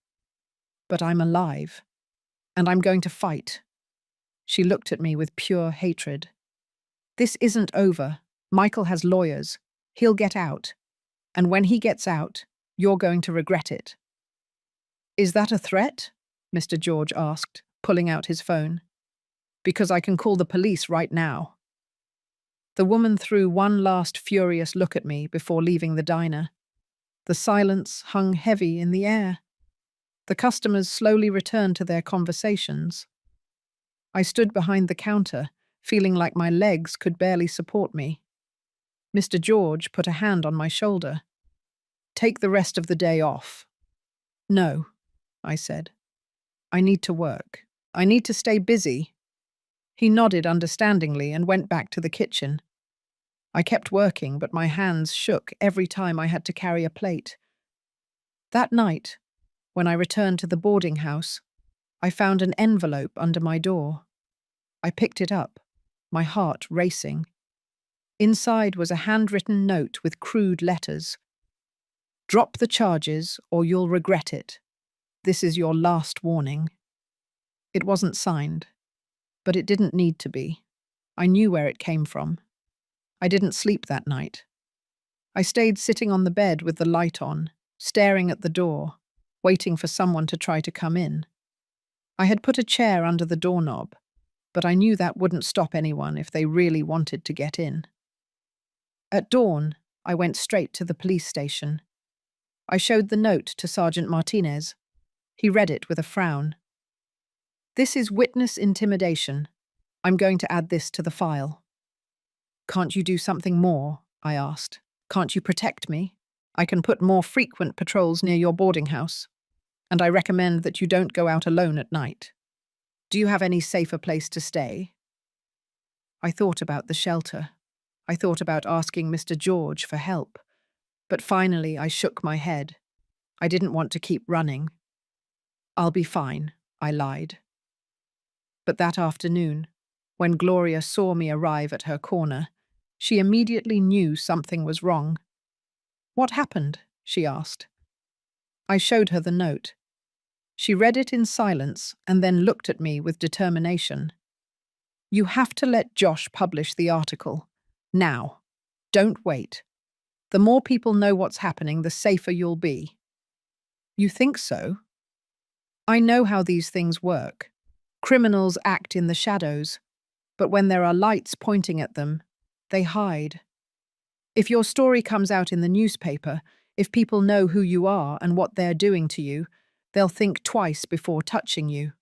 But I'm alive, and I'm going to fight. She looked at me with pure hatred. This isn't over. Michael has lawyers. He'll get out. And when he gets out, you're going to regret it. Is that a threat? Mr. George asked, pulling out his phone. Because I can call the police right now. The woman threw one last furious look at me before leaving the diner. The silence hung heavy in the air. The customers slowly returned to their conversations. I stood behind the counter, feeling like my legs could barely support me. Mr. George put a hand on my shoulder. Take the rest of the day off. No, I said. I need to work. I need to stay busy. He nodded understandingly and went back to the kitchen. I kept working, but my hands shook every time I had to carry a plate. That night, when I returned to the boarding house, I found an envelope under my door. I picked it up, my heart racing. Inside was a handwritten note with crude letters. Drop the charges or you'll regret it. This is your last warning. It wasn't signed, but it didn't need to be. I knew where it came from. I didn't sleep that night. I stayed sitting on the bed with the light on, staring at the door, waiting for someone to try to come in. I had put a chair under the doorknob, but I knew that wouldn't stop anyone if they really wanted to get in. At dawn, I went straight to the police station. I showed the note to Sergeant Martinez. He read it with a frown. This is witness intimidation. I'm going to add this to the file. Can't you do something more? I asked. Can't you protect me? I can put more frequent patrols near your boarding house. And I recommend that you don't go out alone at night. Do you have any safer place to stay? I thought about the shelter. I thought about asking Mr. George for help. But finally, I shook my head. I didn't want to keep running. I'll be fine, I lied. But that afternoon, when Gloria saw me arrive at her corner, she immediately knew something was wrong. What happened? She asked. I showed her the note. She read it in silence and then looked at me with determination. You have to let Josh publish the article. Now. Don't wait. The more people know what's happening, the safer you'll be. You think so? I know how these things work. Criminals act in the shadows, but when there are lights pointing at them, they hide. If your story comes out in the newspaper, if people know who you are and what they're doing to you, they'll think twice before touching you.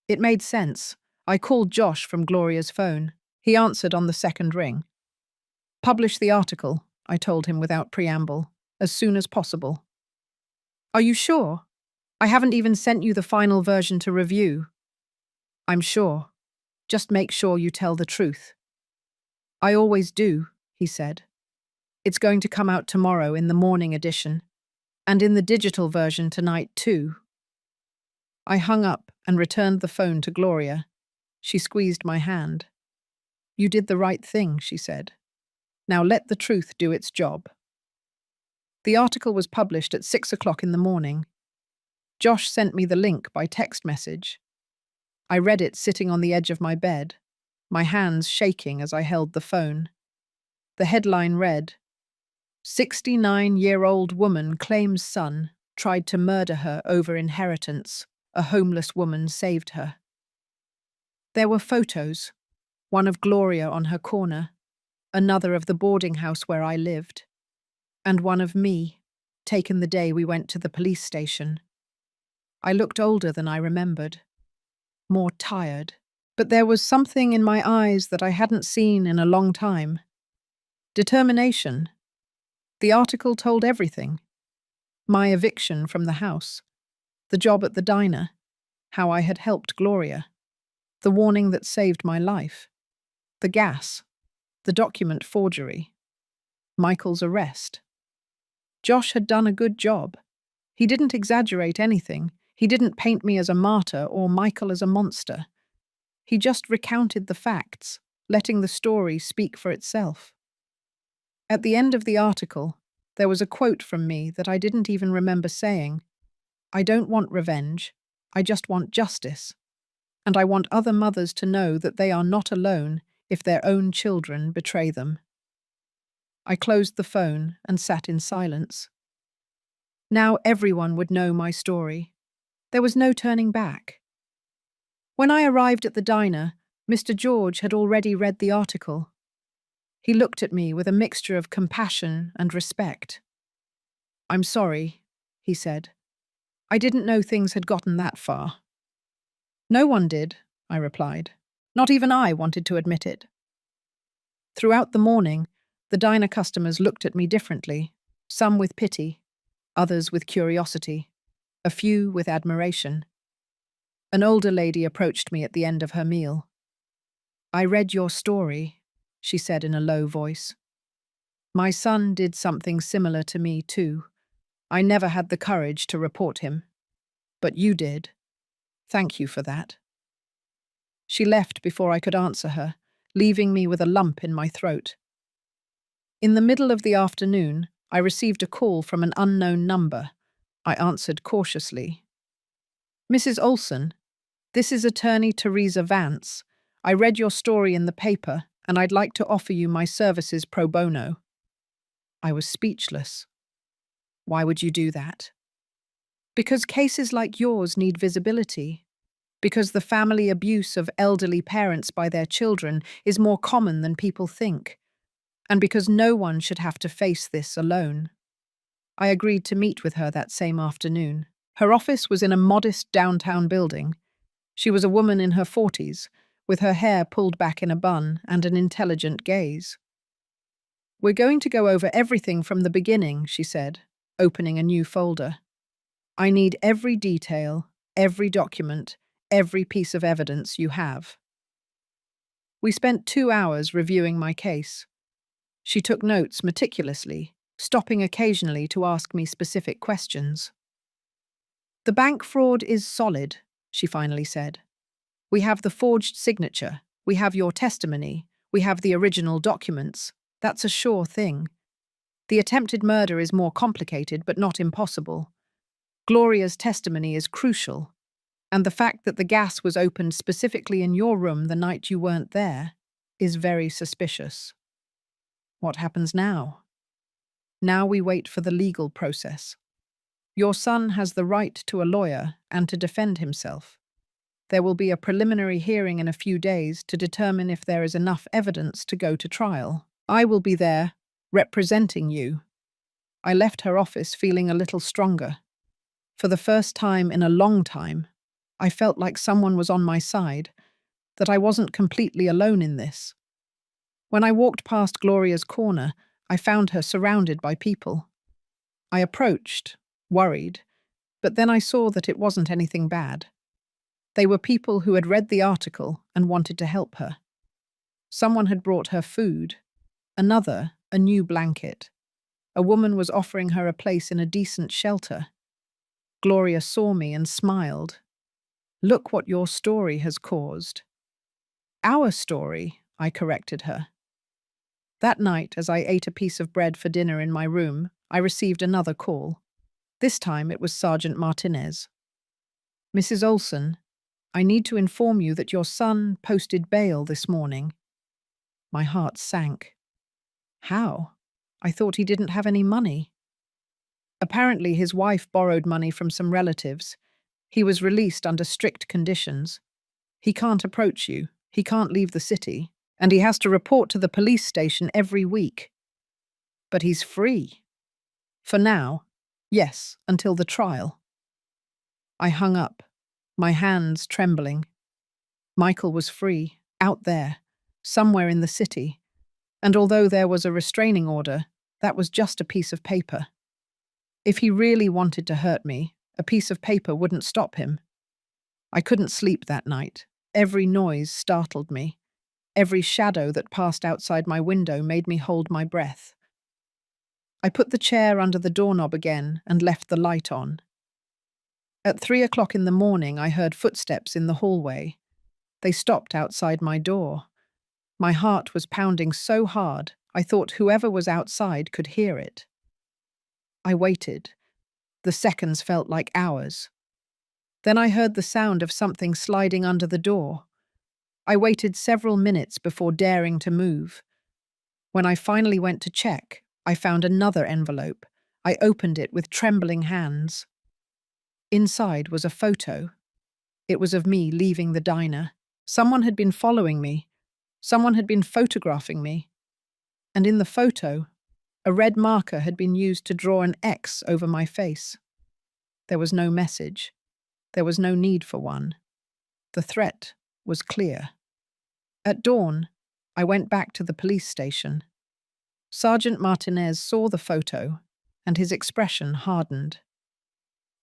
It made sense. I called Josh from Gloria's phone. He answered on the second ring. Publish the article, I told him without preamble, as soon as possible. Are you sure? I haven't even sent you the final version to review. I'm sure. Just make sure you tell the truth. I always do, he said. It's going to come out tomorrow in the morning edition, and in the digital version tonight too. I hung up and returned the phone to Gloria. She squeezed my hand. You did the right thing, she said. Now let the truth do its job. The article was published at 6 o'clock in the morning. Josh sent me the link by text message. I read it sitting on the edge of my bed, my hands shaking as I held the phone. The headline read, 69-year-old woman claims son tried to murder her over inheritance. A homeless woman saved her. There were photos, one of Gloria on her corner, another of the boarding house where I lived, and one of me, taken the day we went to the police station. I looked older than I remembered, more tired, but there was something in my eyes that I hadn't seen in a long time. Determination. The article told everything. My eviction from the house, the job at the diner, how I had helped Gloria, the warning that saved my life, the gas, the document forgery, Michael's arrest. Josh had done a good job. He didn't exaggerate anything. He didn't paint me as a martyr or Michael as a monster. He just recounted the facts, letting the story speak for itself. At the end of the article, there was a quote from me that I didn't even remember saying. I don't want revenge. I just want justice. And I want other mothers to know that they are not alone if their own children betray them. I closed the phone and sat in silence. Now everyone would know my story. There was no turning back. When I arrived at the diner, Mr. George had already read the article. He looked at me with a mixture of compassion and respect. I'm sorry, he said. I didn't know things had gotten that far. No one did, I replied. Not even I wanted to admit it. Throughout the morning, the diner customers looked at me differently, some with pity, others with curiosity, a few with admiration. An older lady approached me at the end of her meal. I read your story, she said in a low voice. My son did something similar to me too. I never had the courage to report him. But you did. Thank you for that. She left before I could answer her, leaving me with a lump in my throat. In the middle of the afternoon, I received a call from an unknown number. I answered cautiously. Mrs. Olson, this is attorney Teresa Vance. I read your story in the paper, and I'd like to offer you my services pro bono. I was speechless. Why would you do that? Because cases like yours need visibility. Because the family abuse of elderly parents by their children is more common than people think. And because no one should have to face this alone. I agreed to meet with her that same afternoon. Her office was in a modest downtown building. She was a woman in her 40s, with her hair pulled back in a bun and an intelligent gaze. We're going to go over everything from the beginning, she said, opening a new folder. I need every detail, every document, every piece of evidence you have. We spent 2 hours reviewing my case. She took notes meticulously, stopping occasionally to ask me specific questions. The bank fraud is solid, she finally said. We have the forged signature, we have your testimony, we have the original documents. That's a sure thing. The attempted murder is more complicated but not impossible. Gloria's testimony is crucial, and the fact that the gas was opened specifically in your room the night you weren't there is very suspicious. What happens now? Now we wait for the legal process. Your son has the right to a lawyer and to defend himself. There will be a preliminary hearing in a few days to determine if there is enough evidence to go to trial. I will be there, representing you. I left her office feeling a little stronger. For the first time in a long time, I felt like someone was on my side, that I wasn't completely alone in this. When I walked past Gloria's corner, I found her surrounded by people. I approached, worried, but then I saw that it wasn't anything bad. They were people who had read the article and wanted to help her. Someone had brought her food, another a new blanket. A woman was offering her a place in a decent shelter. Gloria saw me and smiled. Look what your story has caused. Our story, I corrected her. That night, as I ate a piece of bread for dinner in my room, I received another call. This time it was Sergeant Martinez. Mrs. Olson, I need to inform you that your son posted bail this morning. My heart sank. How? I thought he didn't have any money. Apparently, his wife borrowed money from some relatives. He was released under strict conditions. He can't approach you, he can't leave the city, and he has to report to the police station every week. But he's free. For now, yes, until the trial. I hung up, my hands trembling. Michael was free, out there, somewhere in the city, and although there was a restraining order, that was just a piece of paper. If he really wanted to hurt me, a piece of paper wouldn't stop him. I couldn't sleep that night. Every noise startled me. Every shadow that passed outside my window made me hold my breath. I put the chair under the doorknob again and left the light on. At 3 o'clock in the morning, I heard footsteps in the hallway. They stopped outside my door. My heart was pounding so hard, I thought whoever was outside could hear it. I waited. The seconds felt like hours. Then I heard the sound of something sliding under the door. I waited several minutes before daring to move. When I finally went to check, I found another envelope. I opened it with trembling hands. Inside was a photo. It was of me leaving the diner. Someone had been following me. Someone had been photographing me. And in the photo, a red marker had been used to draw an X over my face. There was no message. There was no need for one. The threat was clear. At dawn, I went back to the police station. Sergeant Martinez saw the photo, and his expression hardened.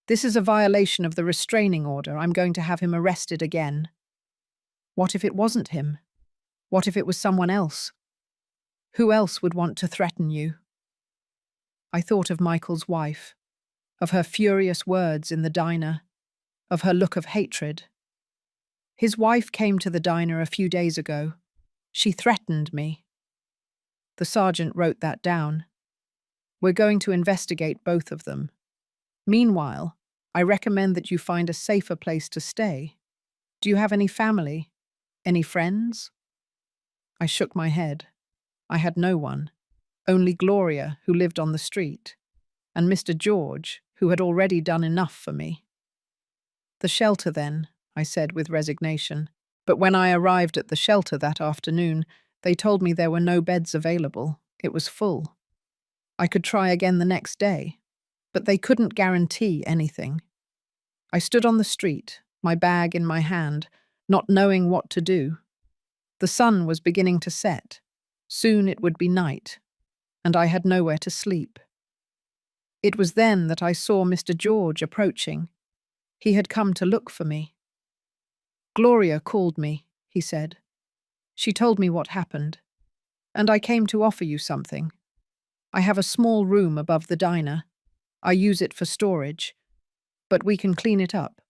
This is a violation of the restraining order. I'm going to have him arrested again. What if it wasn't him? What if it was someone else? Who else would want to threaten you? I thought of Michael's wife, of her furious words in the diner, of her look of hatred. His wife came to the diner a few days ago. She threatened me. The sergeant wrote that down. We're going to investigate both of them. Meanwhile, I recommend that you find a safer place to stay. Do you have any family? Any friends? I shook my head. I had no one. Only Gloria, who lived on the street, and Mr. George, who had already done enough for me. The shelter, then, I said with resignation. But when I arrived at the shelter that afternoon, they told me there were no beds available. It was full. I could try again the next day, but they couldn't guarantee anything. I stood on the street, my bag in my hand, not knowing what to do. The sun was beginning to set. Soon it would be night, and I had nowhere to sleep. It was then that I saw Mr. George approaching. He had come to look for me. Gloria called me, he said. She told me what happened, and I came to offer you something. I have a small room above the diner. I use it for storage, but we can clean it up.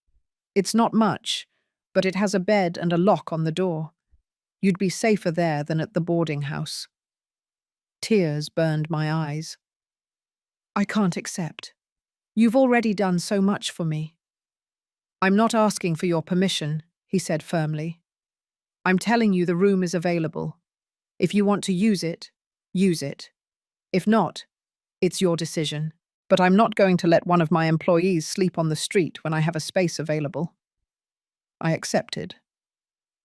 It's not much, but it has a bed and a lock on the door. You'd be safer there than at the boarding house. Tears burned my eyes. I can't accept. You've already done so much for me. I'm not asking for your permission, he said firmly. I'm telling you the room is available. If you want to use it, use it. If not, it's your decision. But I'm not going to let one of my employees sleep on the street when I have a space available. I accepted.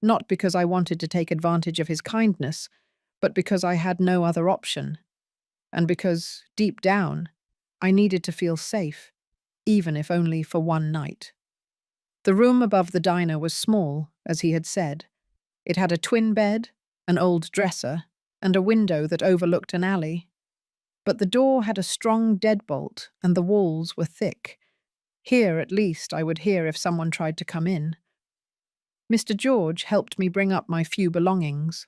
Not because I wanted to take advantage of his kindness, but because I had no other option. And because, deep down, I needed to feel safe, even if only for one night. The room above the diner was small, as he had said. It had a twin bed, an old dresser, and a window that overlooked an alley. But the door had a strong deadbolt, and the walls were thick. Here, at least, I would hear if someone tried to come in. Mr. George helped me bring up my few belongings.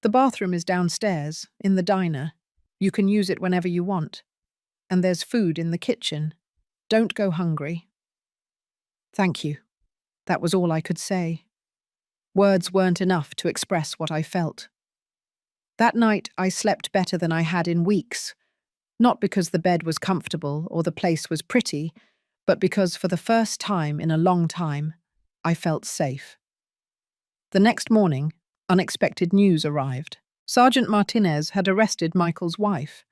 The bathroom is downstairs, in the diner. You can use it whenever you want. And there's food in the kitchen. Don't go hungry. Thank you. That was all I could say. Words weren't enough to express what I felt. That night, I slept better than I had in weeks, not because the bed was comfortable or the place was pretty, but because for the first time in a long time, I felt safe. The next morning, unexpected news arrived. Sergeant Martinez had arrested Michael's wife.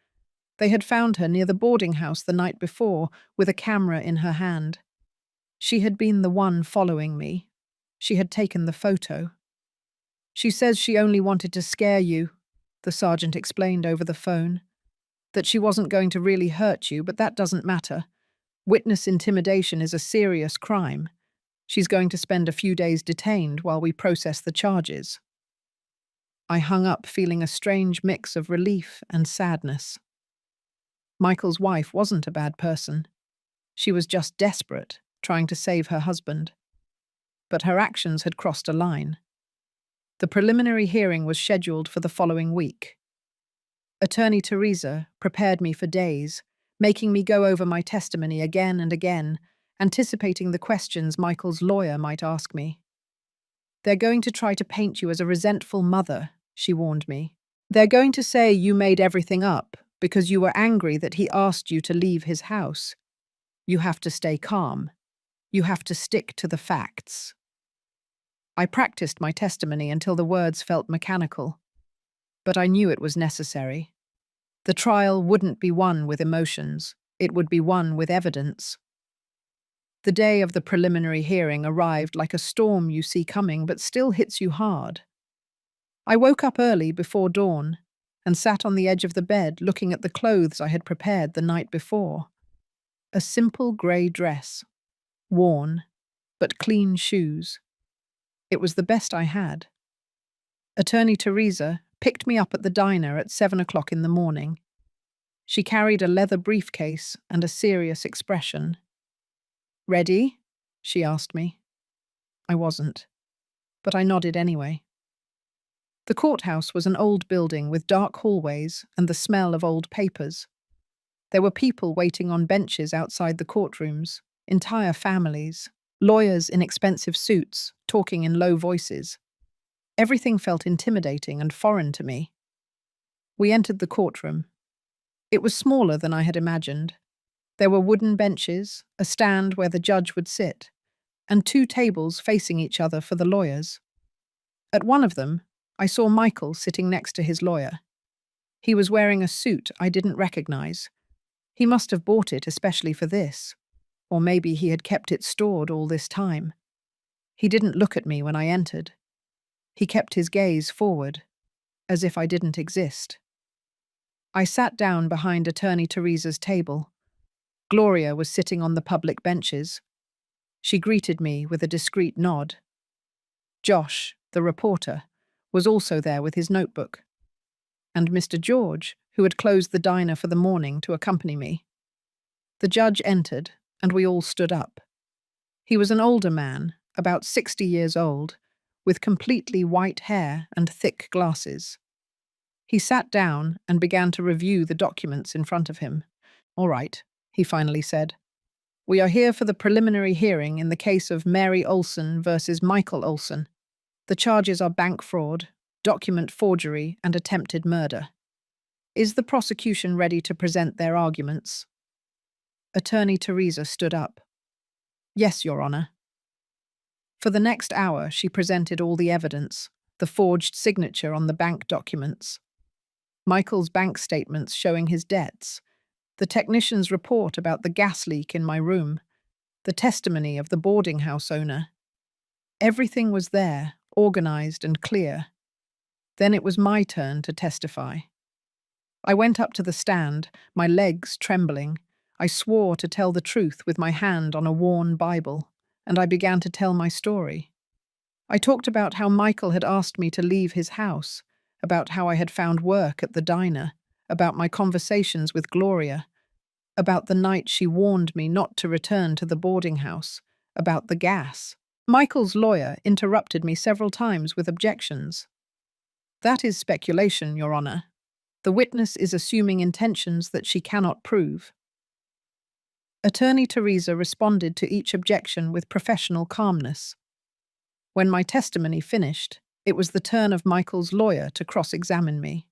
They had found her near the boarding house the night before with a camera in her hand. She had been the one following me. She had taken the photo. She says she only wanted to scare you, the sergeant explained over the phone. That she wasn't going to really hurt you, but that doesn't matter. Witness intimidation is a serious crime. She's going to spend a few days detained while we process the charges. I hung up feeling a strange mix of relief and sadness. Michael's wife wasn't a bad person. She was just desperate, trying to save her husband. But her actions had crossed a line. The preliminary hearing was scheduled for the following week. Attorney Teresa prepared me for days, making me go over my testimony again and again, anticipating the questions Michael's lawyer might ask me. They're going to try to paint you as a resentful mother, she warned me. They're going to say you made everything up because you were angry that he asked you to leave his house. You have to stay calm. You have to stick to the facts. I practiced my testimony until the words felt mechanical. But I knew it was necessary. The trial wouldn't be won with emotions. It would be won with evidence. The day of the preliminary hearing arrived like a storm you see coming but still hits you hard. I woke up early before dawn and sat on the edge of the bed looking at the clothes I had prepared the night before. A simple grey dress, worn, but clean shoes. It was the best I had. Attorney Teresa picked me up at the diner at 7 o'clock in the morning. She carried a leather briefcase and a serious expression. "Ready?" she asked me. I wasn't, but I nodded anyway. The courthouse was an old building with dark hallways and the smell of old papers. There were people waiting on benches outside the courtrooms, entire families, lawyers in expensive suits, talking in low voices. Everything felt intimidating and foreign to me. We entered the courtroom. It was smaller than I had imagined. There were wooden benches, a stand where the judge would sit, and 2 tables facing each other for the lawyers. At one of them, I saw Michael sitting next to his lawyer. He was wearing a suit I didn't recognize. He must have bought it especially for this, or maybe he had kept it stored all this time. He didn't look at me when I entered. He kept his gaze forward, as if I didn't exist. I sat down behind Attorney Teresa's table. Gloria was sitting on the public benches. She greeted me with a discreet nod. Josh, the reporter, was also there with his notebook. And Mr. George, who had closed the diner for the morning to accompany me. The judge entered, and we all stood up. He was an older man, about 60 years old, with completely white hair and thick glasses. He sat down and began to review the documents in front of him. "All right," he finally said. "We are here for the preliminary hearing in the case of Mary Olson versus Michael Olson. The charges are bank fraud, document forgery, and attempted murder. Is the prosecution ready to present their arguments?" Attorney Teresa stood up. "Yes, Your Honor." For the next hour, she presented all the evidence, the forged signature on the bank documents, Michael's bank statements showing his debts, the technician's report about the gas leak in my room, the testimony of the boarding house owner. Everything was there, organized and clear. Then it was my turn to testify. I went up to the stand, my legs trembling. I swore to tell the truth with my hand on a worn Bible, and I began to tell my story. I talked about how Michael had asked me to leave his house, about how I had found work at the diner, about my conversations with Gloria, about the night she warned me not to return to the boarding house, about the gas. Michael's lawyer interrupted me several times with objections. "That is speculation, Your Honor. The witness is assuming intentions that she cannot prove." Attorney Teresa responded to each objection with professional calmness. When my testimony finished, it was the turn of Michael's lawyer to cross-examine me.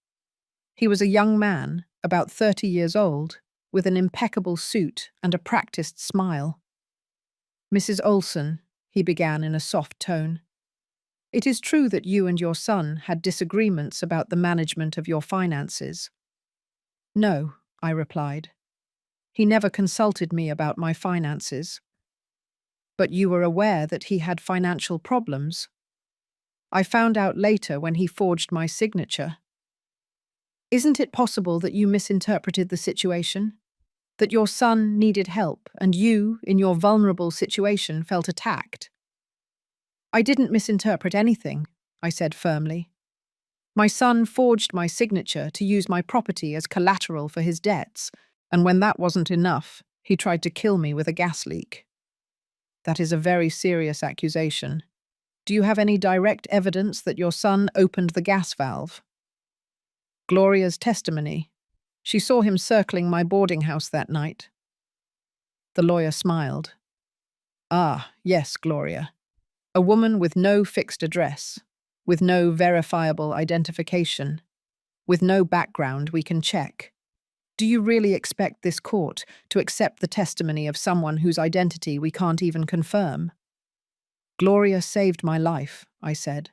He was a young man, about 30 years old, with an impeccable suit and a practiced smile. "Mrs. Olson," he began in a soft tone, "it is true that you and your son had disagreements about the management of your finances." "No," I replied. "He never consulted me about my finances." "But you were aware that he had financial problems?" "I found out later when he forged my signature." "Isn't it possible that you misinterpreted the situation? That your son needed help and you, in your vulnerable situation, felt attacked?" "I didn't misinterpret anything," I said firmly. "My son forged my signature to use my property as collateral for his debts, and when that wasn't enough, he tried to kill me with a gas leak." "That is a very serious accusation. Do you have any direct evidence that your son opened the gas valve?" "Gloria's testimony. She saw him circling my boarding house that night." The lawyer smiled. "Ah, yes, Gloria. A woman with no fixed address, with no verifiable identification, with no background we can check. Do you really expect this court to accept the testimony of someone whose identity we can't even confirm?" "Gloria saved my life," I said,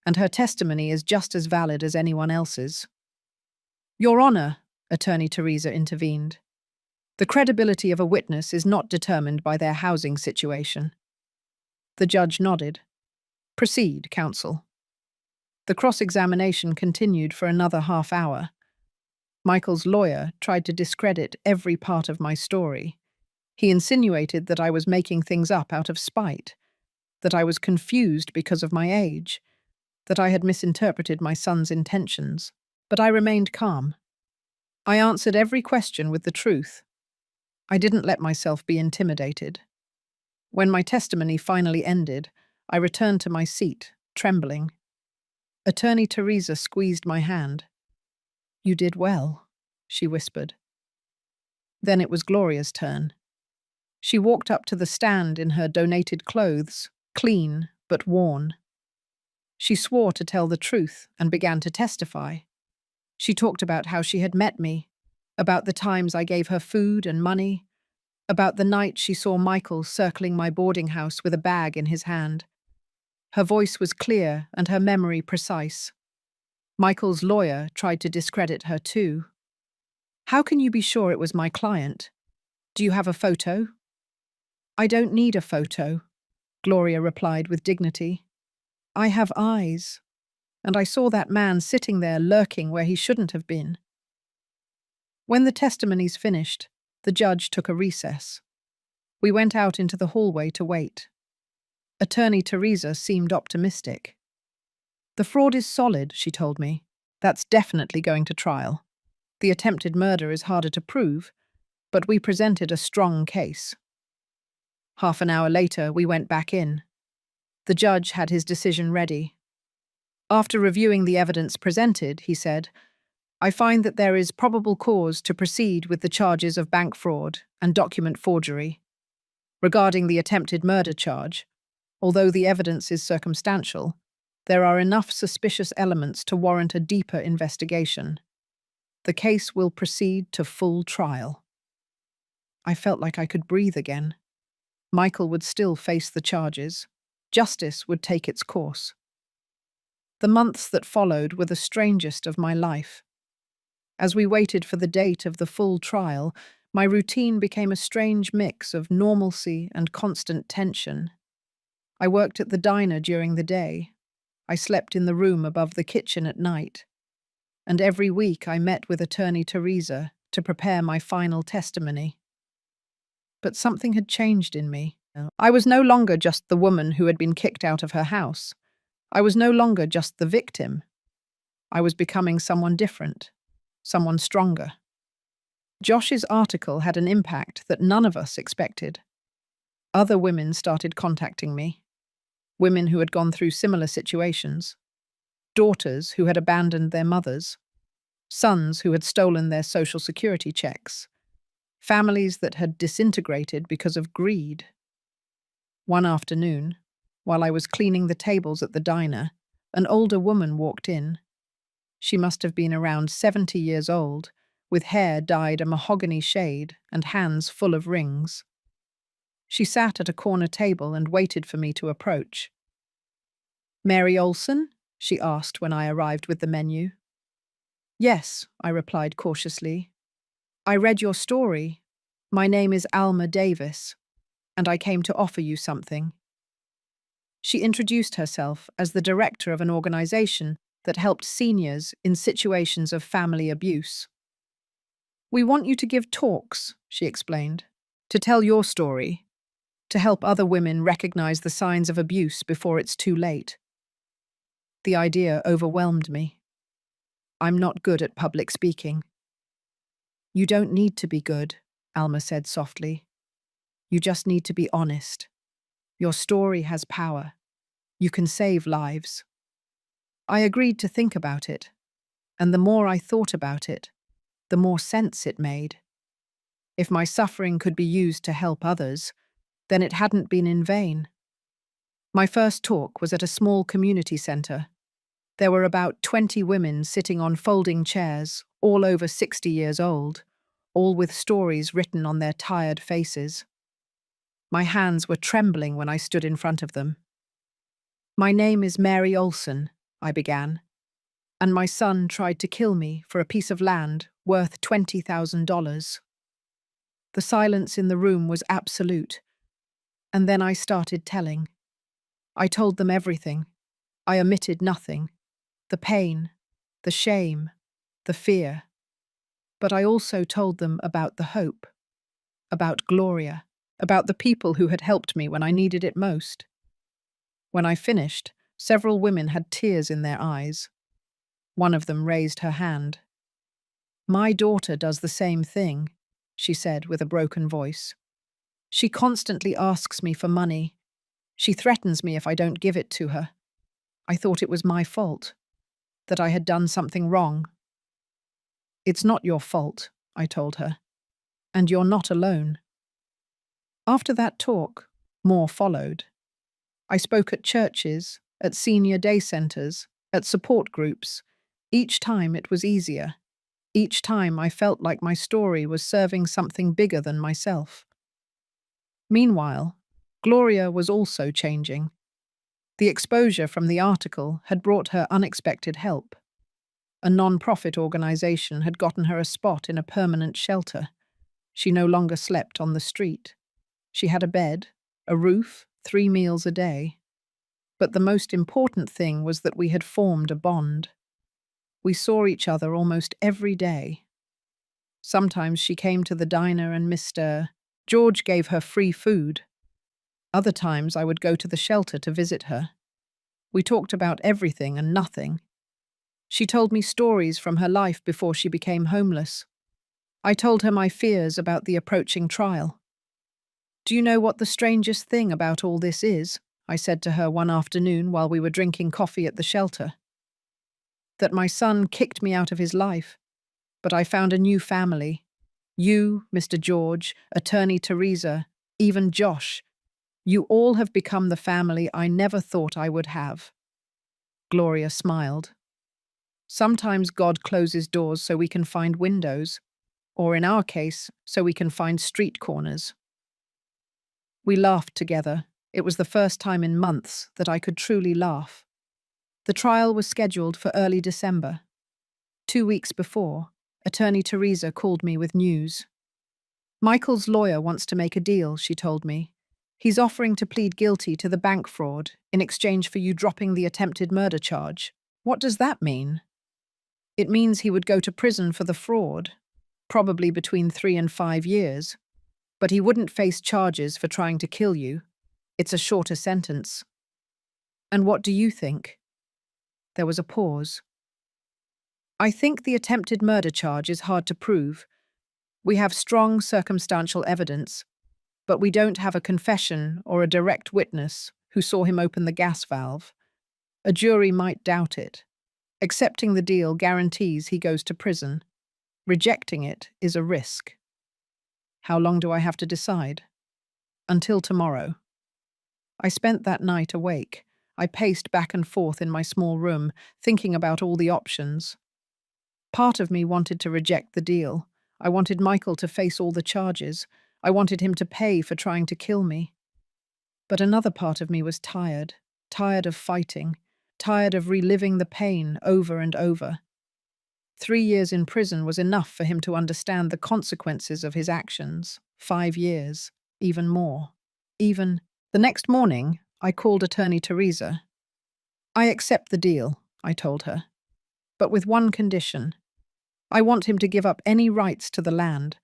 "and her testimony is just as valid as anyone else's." "Your Honor," Attorney Teresa intervened, "the credibility of a witness is not determined by their housing situation." The judge nodded. "Proceed, counsel." The cross-examination continued for another half-hour. Michael's lawyer tried to discredit every part of my story. He insinuated that I was making things up out of spite, that I was confused because of my age, that I had misinterpreted my son's intentions, but I remained calm. I answered every question with the truth. I didn't let myself be intimidated. When my testimony finally ended, I returned to my seat, trembling. Attorney Teresa squeezed my hand. "You did well," she whispered. Then it was Gloria's turn. She walked up to the stand in her donated clothes, clean but worn. She swore to tell the truth and began to testify. She talked about how she had met me, about the times I gave her food and money, about the night she saw Michael circling my boarding house with a bag in his hand. Her voice was clear and her memory precise. Michael's lawyer tried to discredit her too. "How can you be sure it was my client? Do you have a photo?" "I don't need a photo," Gloria replied with dignity. "I have eyes, and I saw that man sitting there lurking where he shouldn't have been." When the testimonies finished, the judge took a recess. We went out into the hallway to wait. Attorney Teresa seemed optimistic. "The fraud is solid," she told me. "That's definitely going to trial. The attempted murder is harder to prove, but we presented a strong case." Half an hour later, we went back in. The judge had his decision ready. After reviewing the evidence presented, he said, "I find that there is probable cause to proceed with the charges of bank fraud and document forgery. Regarding the attempted murder charge, although the evidence is circumstantial, there are enough suspicious elements to warrant a deeper investigation. The case will proceed to full trial." I felt like I could breathe again. Michael would still face the charges. Justice would take its course. The months that followed were the strangest of my life. As we waited for the date of the full trial, my routine became a strange mix of normalcy and constant tension. I worked at the diner during the day. I slept in the room above the kitchen at night. And every week I met with Attorney Teresa to prepare my final testimony. But something had changed in me. I was no longer just the woman who had been kicked out of her house. I was no longer just the victim. I was becoming someone different, someone stronger. Josh's article had an impact that none of us expected. Other women started contacting me. Women who had gone through similar situations. Daughters who had abandoned their mothers. Sons who had stolen their social security checks. Families that had disintegrated because of greed. One afternoon, While I was cleaning the tables at the diner, an older woman walked in. She must have been around 70 years old, with hair dyed a mahogany shade and hands full of rings. She sat at a corner table and waited for me to approach. "Mary Olson?" she asked when I arrived with the menu. "Yes," I replied cautiously. "I read your story. My name is Alma Davis, and I came to offer you something." She introduced herself as the director of an organization that helped seniors in situations of family abuse. "We want you to give talks," she explained, "to tell your story, to help other women recognize the signs of abuse before it's too late." The idea overwhelmed me. I'm not good at public speaking. "You don't need to be good," Alma said softly. "You just need to be honest. Your story has power. You can save lives." I agreed to think about it, and the more I thought about it, the more sense it made. If my suffering could be used to help others, then it hadn't been in vain. My first talk was at a small community centre. There were about 20 women sitting on folding chairs, all over 60 years old, all with stories written on their tired faces. My hands were trembling when I stood in front of them. "My name is Mary Olson," I began, "and my son tried to kill me for a piece of land worth $20,000. The silence in the room was absolute, and then I started telling. I told them everything. I omitted nothing. The pain, the shame, the fear. But I also told them about the hope, about Gloria, about the people who had helped me when I needed it most." When I finished, several women had tears in their eyes. One of them raised her hand. "My daughter does the same thing," she said with a broken voice. "She constantly asks me for money. She threatens me if I don't give it to her. I thought it was my fault, that I had done something wrong." "It's not your fault," I told her, "and you're not alone." After that talk, more followed. I spoke at churches, at senior day centres, at support groups. Each time it was easier. Each time I felt like my story was serving something bigger than myself. Meanwhile, Gloria was also changing. The exposure from the article had brought her unexpected help. A non-profit organization had gotten her a spot in a permanent shelter. She no longer slept on the street. She had a bed, a roof, 3 meals a day. But the most important thing was that we had formed a bond. We saw each other almost every day. Sometimes she came to the diner and Mr. George gave her free food. Other times I would go to the shelter to visit her. We talked about everything and nothing. She told me stories from her life before she became homeless. I told her my fears about the approaching trial. "Do you know what the strangest thing about all this is?" I said to her one afternoon while we were drinking coffee at the shelter. "That my son kicked me out of his life, but I found a new family. You, Mr. George, Attorney Teresa, even Josh. You all have become the family I never thought I would have." Gloria smiled. "Sometimes God closes doors so we can find windows, or in our case, so we can find street corners." We laughed together. It was the first time in months that I could truly laugh. The trial was scheduled for early December. 2 weeks before, Attorney Teresa called me with news. "Michael's lawyer wants to make a deal," she told me. "He's offering to plead guilty to the bank fraud in exchange for you dropping the attempted murder charge." "What does that mean?" "It means he would go to prison for the fraud, probably between 3 and 5 years. But he wouldn't face charges for trying to kill you. It's a shorter sentence." "And what do you think?" There was a pause. "I think the attempted murder charge is hard to prove. We have strong circumstantial evidence, but we don't have a confession or a direct witness who saw him open the gas valve. A jury might doubt it. Accepting the deal guarantees he goes to prison. Rejecting it is a risk." "How long do I have to decide?" "Until tomorrow." I spent that night awake. I paced back and forth in my small room, thinking about all the options. Part of me wanted to reject the deal. I wanted Michael to face all the charges. I wanted him to pay for trying to kill me. But another part of me was tired, tired of fighting, tired of reliving the pain over and over. 3 years in prison was enough for him to understand the consequences of his actions. 5 years, even more. Even the next morning, I called Attorney Teresa. I accept the deal, I told her, but with one condition. I want him to give up any rights to the land.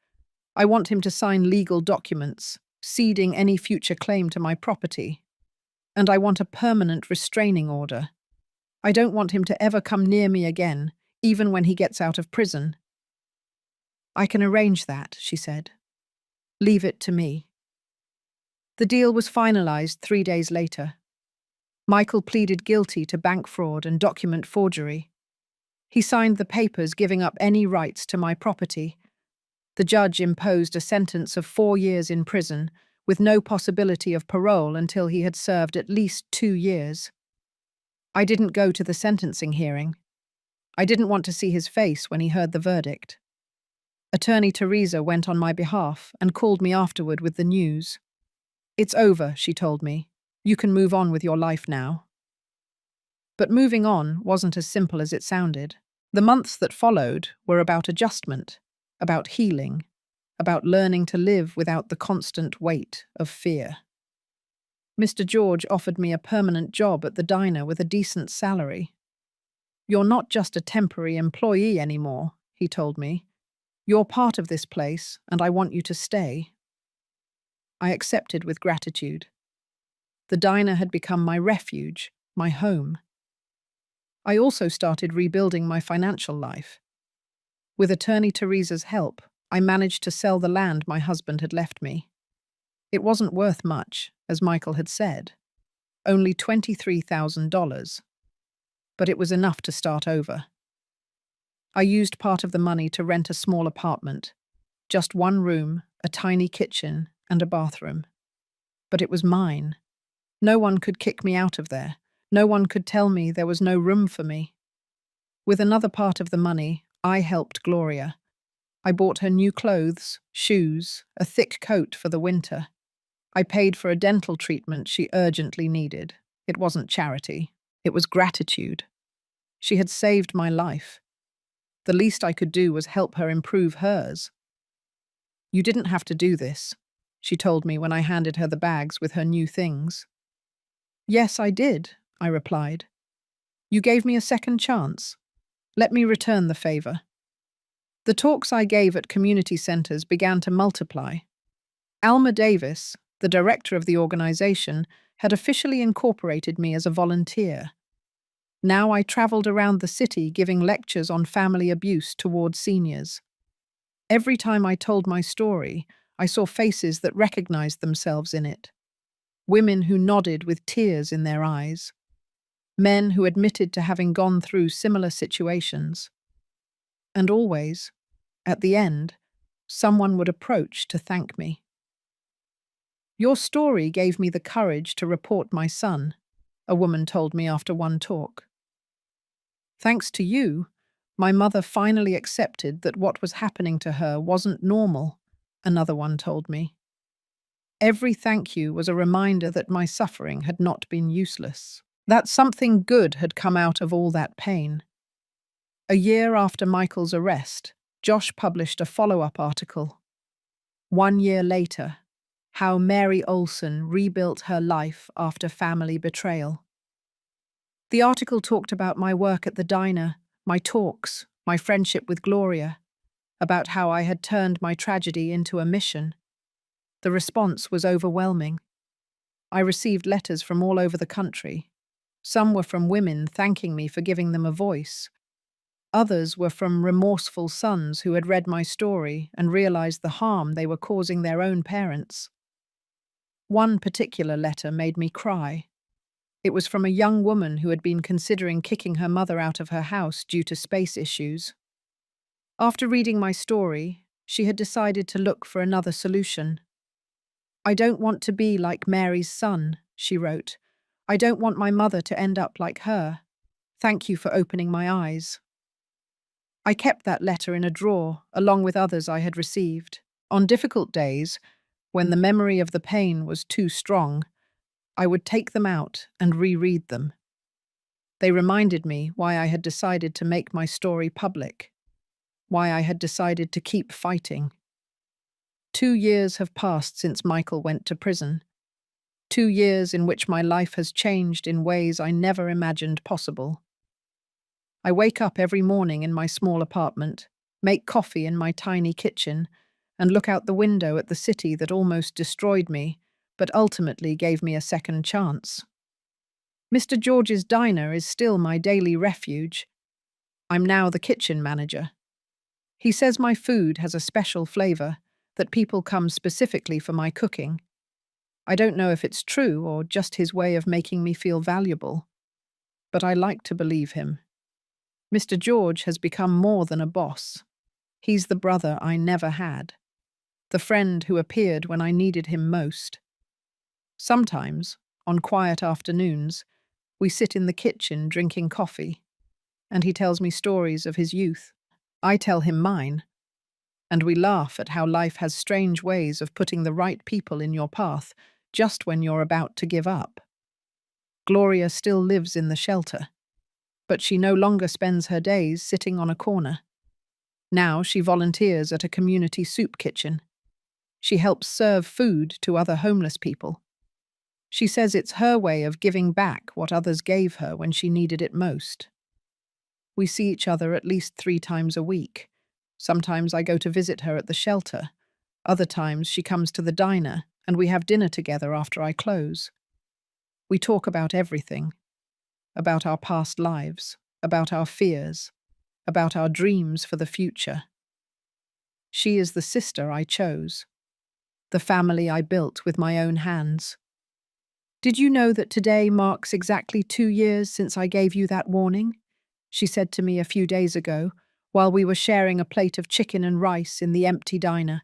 I want him to sign legal documents, ceding any future claim to my property. And I want a permanent restraining order. I don't want him to ever come near me again, even when he gets out of prison. I can arrange that, she said. Leave it to me. The deal was finalized 3 days later. Michael pleaded guilty to bank fraud and document forgery. He signed the papers giving up any rights to my property. The judge imposed a sentence of 4 years in prison, with no possibility of parole until he had served at least 2 years. I didn't go to the sentencing hearing. I didn't want to see his face when he heard the verdict. Attorney Teresa went on my behalf and called me afterward with the news. It's over, she told me. You can move on with your life now. But moving on wasn't as simple as it sounded. The months that followed were about adjustment, about healing, about learning to live without the constant weight of fear. Mr. George offered me a permanent job at the diner with a decent salary. You're not just a temporary employee anymore, he told me. You're part of this place, and I want you to stay. I accepted with gratitude. The diner had become my refuge, my home. I also started rebuilding my financial life. With Attorney Teresa's help, I managed to sell the land my husband had left me. It wasn't worth much, as Michael had said, only $23,000, but it was enough to start over. I used part of the money to rent a small apartment, just one room, a tiny kitchen, and a bathroom. But it was mine. No one could kick me out of there. No one could tell me there was no room for me. With another part of the money, I helped Gloria. I bought her new clothes, shoes, a thick coat for the winter. I paid for a dental treatment she urgently needed. It wasn't charity. It was gratitude. She had saved my life. The least I could do was help her improve hers. You didn't have to do this, she told me when I handed her the bags with her new things. Yes, I did, I replied. You gave me a second chance. Let me return the favor. The talks I gave at community centers began to multiply. Alma Davis, the director of the organization, had officially incorporated me as a volunteer. Now I traveled around the city giving lectures on family abuse towards seniors. Every time I told my story, I saw faces that recognized themselves in it. Women who nodded with tears in their eyes. Men who admitted to having gone through similar situations. And always, at the end, someone would approach to thank me. Your story gave me the courage to report my son, a woman told me after one talk. Thanks to you, my mother finally accepted that what was happening to her wasn't normal, another one told me. Every thank you was a reminder that my suffering had not been useless, that something good had come out of all that pain. A year after Michael's arrest, Josh published a follow-up article. 1 year later, how Mary Olson rebuilt her life after family betrayal. The article talked about my work at the diner, my talks, my friendship with Gloria, about how I had turned my tragedy into a mission. The response was overwhelming. I received letters from all over the country. Some were from women thanking me for giving them a voice. Others were from remorseful sons who had read my story and realized the harm they were causing their own parents. One particular letter made me cry. It was from a young woman who had been considering kicking her mother out of her house due to space issues. After reading my story, she had decided to look for another solution. I don't want to be like Mary's son, she wrote. I don't want my mother to end up like her. Thank you for opening my eyes. I kept that letter in a drawer, along with others I had received. On difficult days, when the memory of the pain was too strong, I would take them out and reread them. They reminded me why I had decided to make my story public, why I had decided to keep fighting. 2 years have passed since Michael went to prison. 2 years in which my life has changed in ways I never imagined possible. I wake up every morning in my small apartment, make coffee in my tiny kitchen, and look out the window at the city that almost destroyed me, but ultimately gave me a second chance. Mr. George's diner is still my daily refuge. I'm now the kitchen manager. He says my food has a special flavor, that people come specifically for my cooking. I don't know if it's true or just his way of making me feel valuable, but I like to believe him. Mr. George has become more than a boss. He's the brother I never had, the friend who appeared when I needed him most. Sometimes, on quiet afternoons, we sit in the kitchen drinking coffee, and he tells me stories of his youth. I tell him mine, and we laugh at how life has strange ways of putting the right people in your path just when you're about to give up. Gloria still lives in the shelter, but she no longer spends her days sitting on a corner. Now she volunteers at a community soup kitchen. She helps serve food to other homeless people. She says it's her way of giving back what others gave her when she needed it most. We see each other at least 3 times a week. Sometimes I go to visit her at the shelter. Other times she comes to the diner and we have dinner together after I close. We talk about everything. About our past lives, about our fears, about our dreams for the future. She is the sister I chose, the family I built with my own hands. Did you know that today marks exactly 2 years since I gave you that warning? She said to me a few days ago, while we were sharing a plate of chicken and rice in the empty diner.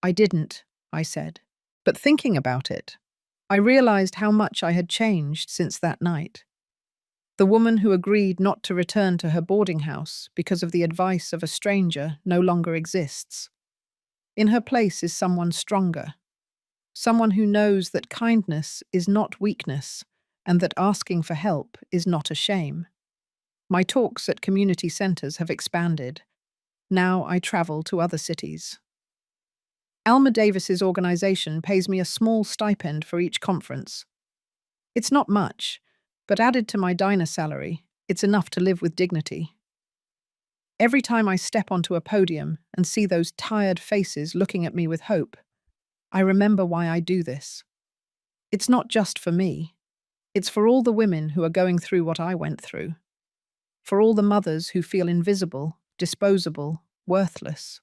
I didn't, I said. But thinking about it, I realized how much I had changed since that night. The woman who agreed not to return to her boarding house because of the advice of a stranger no longer exists. In her place is someone stronger, someone who knows that kindness is not weakness and that asking for help is not a shame. My talks at community centers have expanded. Now I travel to other cities. Alma Davis's organization pays me a small stipend for each conference. It's not much, but added to my diner salary, it's enough to live with dignity. Every time I step onto a podium and see those tired faces looking at me with hope, I remember why I do this. It's not just for me. It's for all the women who are going through what I went through. For all the mothers who feel invisible, disposable, worthless.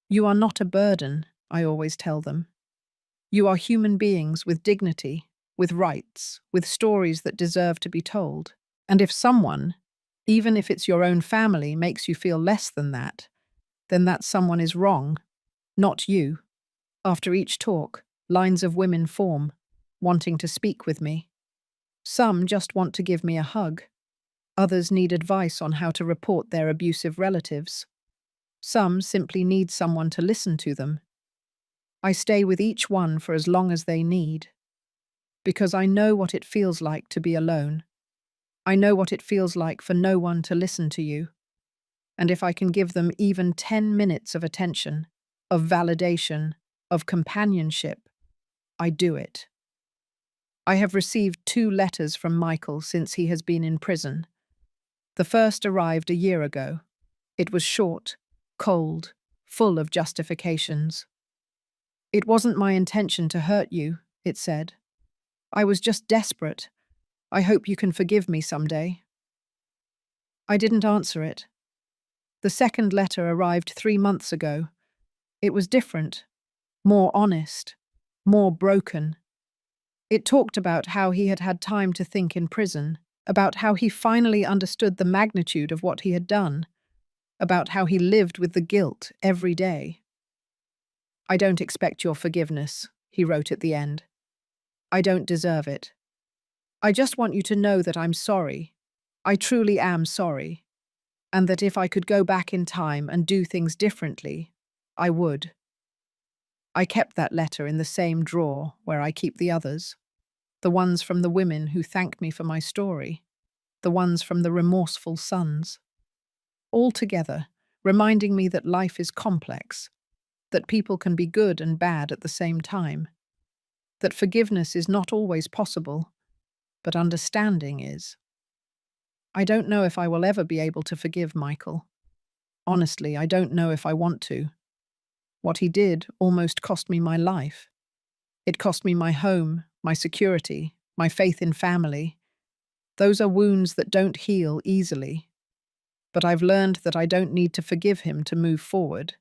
You are not a burden, I always tell them. You are human beings with dignity, with rights, with stories that deserve to be told. And if someone, even if it's your own family, makes you feel less than that, then that someone is wrong, not you. After each talk, lines of women form, wanting to speak with me. Some just want to give me a hug. Others need advice on how to report their abusive relatives. Some simply need someone to listen to them. I stay with each one for as long as they need, because I know what it feels like to be alone. I know what it feels like for no one to listen to you. And if I can give them even 10 minutes of attention, of validation, of companionship, I do it. I have received 2 letters from Michael since he has been in prison. The first arrived a year ago. It was short, cold, full of justifications. It wasn't my intention to hurt you, it said. I was just desperate. I hope you can forgive me someday. I didn't answer it. The second letter arrived 3 months ago. It was different, more honest, more broken. It talked about how he had had time to think in prison, about how he finally understood the magnitude of what he had done, about how he lived with the guilt every day. I don't expect your forgiveness, he wrote at the end. I don't deserve it. I just want you to know that I'm sorry. I truly am sorry. And that if I could go back in time and do things differently, I would. I kept that letter in the same drawer where I keep the others. The ones from the women who thanked me for my story. The ones from the remorseful sons. All together, reminding me that life is complex, that people can be good and bad at the same time, that forgiveness is not always possible, but understanding is. I don't know if I will ever be able to forgive Michael. Honestly, I don't know if I want to. What he did almost cost me my life. It cost me my home, my security, my faith in family. Those are wounds that don't heal easily. But I've learned that I don't need to forgive him to move forward,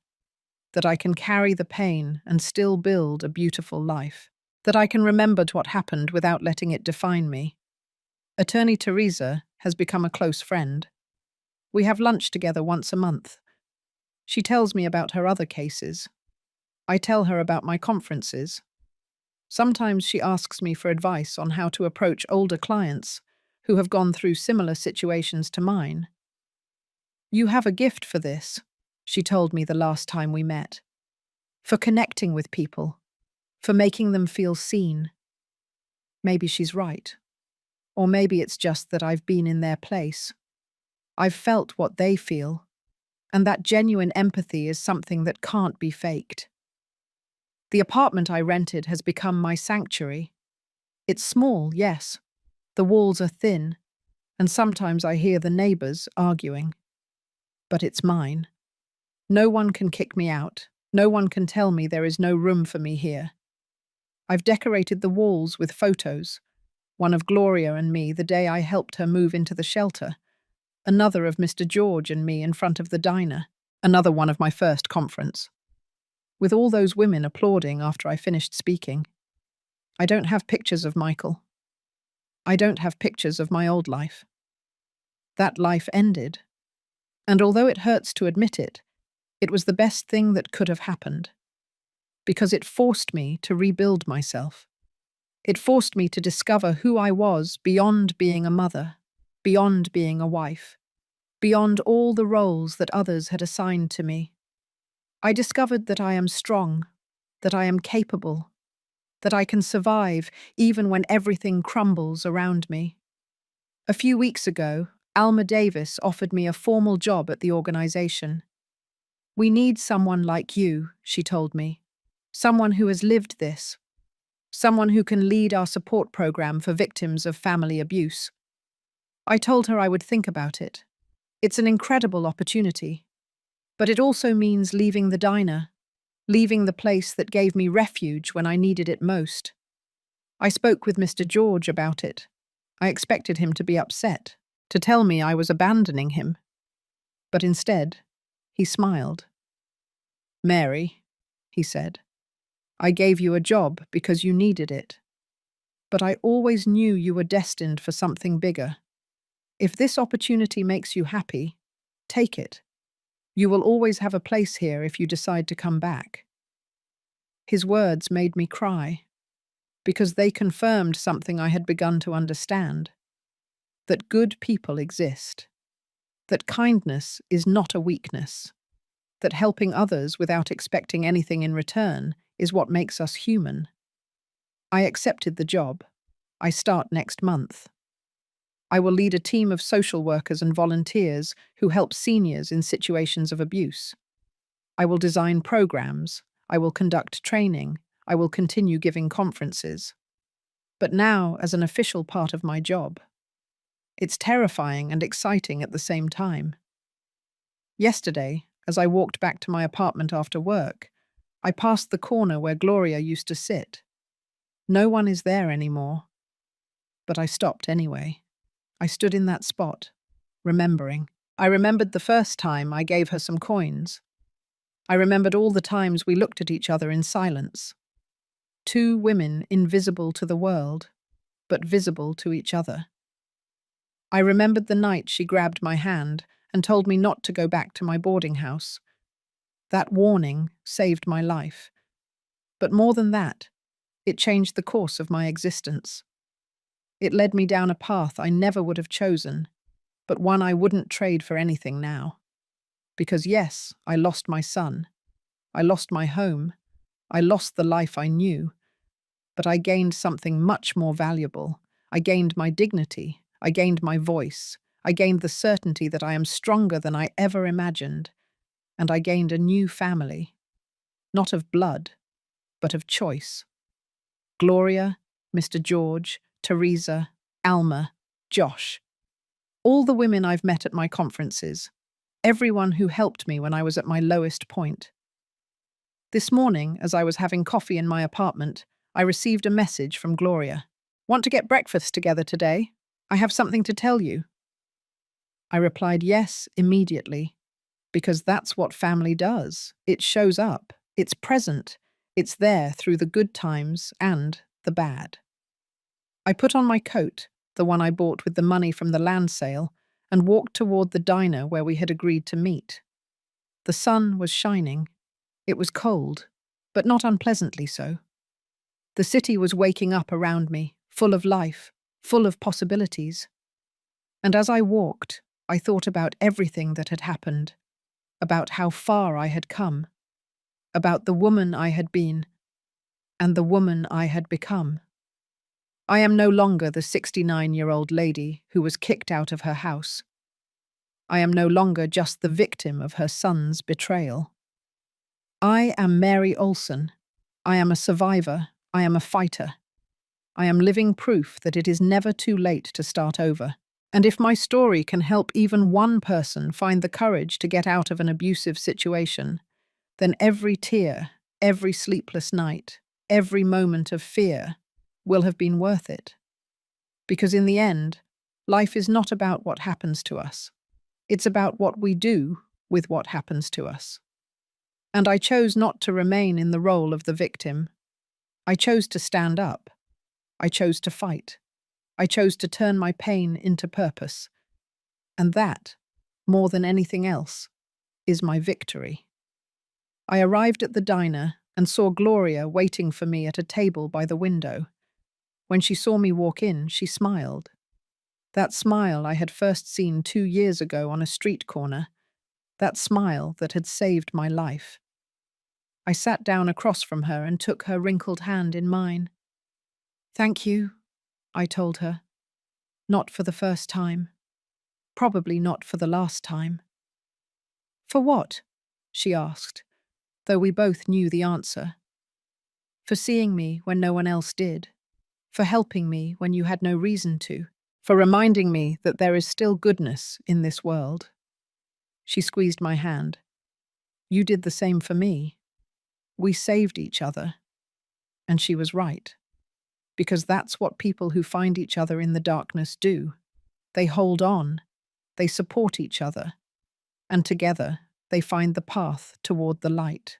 that I can carry the pain and still build a beautiful life, that I can remember what happened without letting it define me. Attorney Teresa has become a close friend. We have lunch together once a month. She tells me about her other cases. I tell her about my conferences. Sometimes she asks me for advice on how to approach older clients who have gone through similar situations to mine. You have a gift for this, she told me the last time we met. For connecting with people, for making them feel seen. Maybe she's right. Or maybe it's just that I've been in their place. I've felt what they feel, and that genuine empathy is something that can't be faked. The apartment I rented has become my sanctuary. It's small, yes. The walls are thin, and sometimes I hear the neighbors arguing. But it's mine. No one can kick me out. No one can tell me there is no room for me here. I've decorated the walls with photos, one of Gloria and me the day I helped her move into the shelter, another of Mr. George and me in front of the diner, another one of my first conference. With all those women applauding after I finished speaking. I don't have pictures of Michael. I don't have pictures of my old life. That life ended. And although it hurts to admit it, it was the best thing that could have happened. Because it forced me to rebuild myself. It forced me to discover who I was beyond being a mother, beyond being a wife, beyond all the roles that others had assigned to me. I discovered that I am strong, that I am capable, that I can survive even when everything crumbles around me. A few weeks ago, Alma Davis offered me a formal job at the organization. We need someone like you, she told me. Someone who has lived this. Someone who can lead our support program for victims of family abuse. I told her I would think about it. It's an incredible opportunity. But it also means leaving the diner, leaving the place that gave me refuge when I needed it most. I spoke with Mr. George about it. I expected him to be upset, to tell me I was abandoning him. But instead, he smiled. Mary, he said, I gave you a job because you needed it. But I always knew you were destined for something bigger. If this opportunity makes you happy, take it. You will always have a place here if you decide to come back. His words made me cry, because they confirmed something I had begun to understand. That good people exist. That kindness is not a weakness. That helping others without expecting anything in return is what makes us human. I accepted the job. I start next month. I will lead a team of social workers and volunteers who help seniors in situations of abuse. I will design programs. I will conduct training. I will continue giving conferences. But now, as an official part of my job, it's terrifying and exciting at the same time. Yesterday, as I walked back to my apartment after work, I passed the corner where Gloria used to sit. No one is there anymore. But I stopped anyway. I stood in that spot, remembering. I remembered the first time I gave her some coins. I remembered all the times we looked at each other in silence. Two women invisible to the world, but visible to each other. I remembered the night she grabbed my hand and told me not to go back to my boarding house. That warning saved my life. But more than that, It changed the course of my existence. It led me down a path I never would have chosen, but one I wouldn't trade for anything now. Because yes, I lost my son. I lost my home. I lost the life I knew. But I gained something much more valuable. I gained my dignity. I gained my voice. I gained the certainty that I am stronger than I ever imagined. And I gained a new family. Not of blood, but of choice. Gloria, Mr. George, Teresa, Alma, Josh. All the women I've met at my conferences. Everyone who helped me when I was at my lowest point. This morning, as I was having coffee in my apartment, I received a message from Gloria. "Want to get breakfast together today? I have something to tell you." I replied yes immediately, because that's what family does. It shows up, it's present, it's there through the good times and the bad. I put on my coat, the one I bought with the money from the land sale, and walked toward the diner where we had agreed to meet. The sun was shining. It was cold, but not unpleasantly so. The city was waking up around me, full of life, full of possibilities. And as I walked, I thought about everything that had happened, about how far I had come, about the woman I had been, and the woman I had become. I am no longer the 69-year-old lady who was kicked out of her house. I am no longer just the victim of her son's betrayal. I am Mary Olson. I am a survivor. I am a fighter. I am living proof that it is never too late to start over. And if my story can help even one person find the courage to get out of an abusive situation, then every tear, every sleepless night, every moment of fear will have been worth it. Because in the end, life is not about what happens to us. It's about what we do with what happens to us. And I chose not to remain in the role of the victim. I chose to stand up. I chose to fight. I chose to turn my pain into purpose. And that, more than anything else, is my victory. I arrived at the diner and saw Gloria waiting for me at a table by the window. When she saw me walk in, she smiled. That smile I had first seen 2 years ago on a street corner. That smile that had saved my life. I sat down across from her and took her wrinkled hand in mine. "Thank you," I told her. "Not for the first time. Probably not for the last time." "For what?" she asked, though we both knew the answer. "For seeing me when no one else did. For helping me when you had no reason to. For reminding me that there is still goodness in this world." She squeezed my hand. "You did the same for me. We saved each other." And she was right. Because that's what people who find each other in the darkness do. They hold on. They support each other. And together, they find the path toward the light.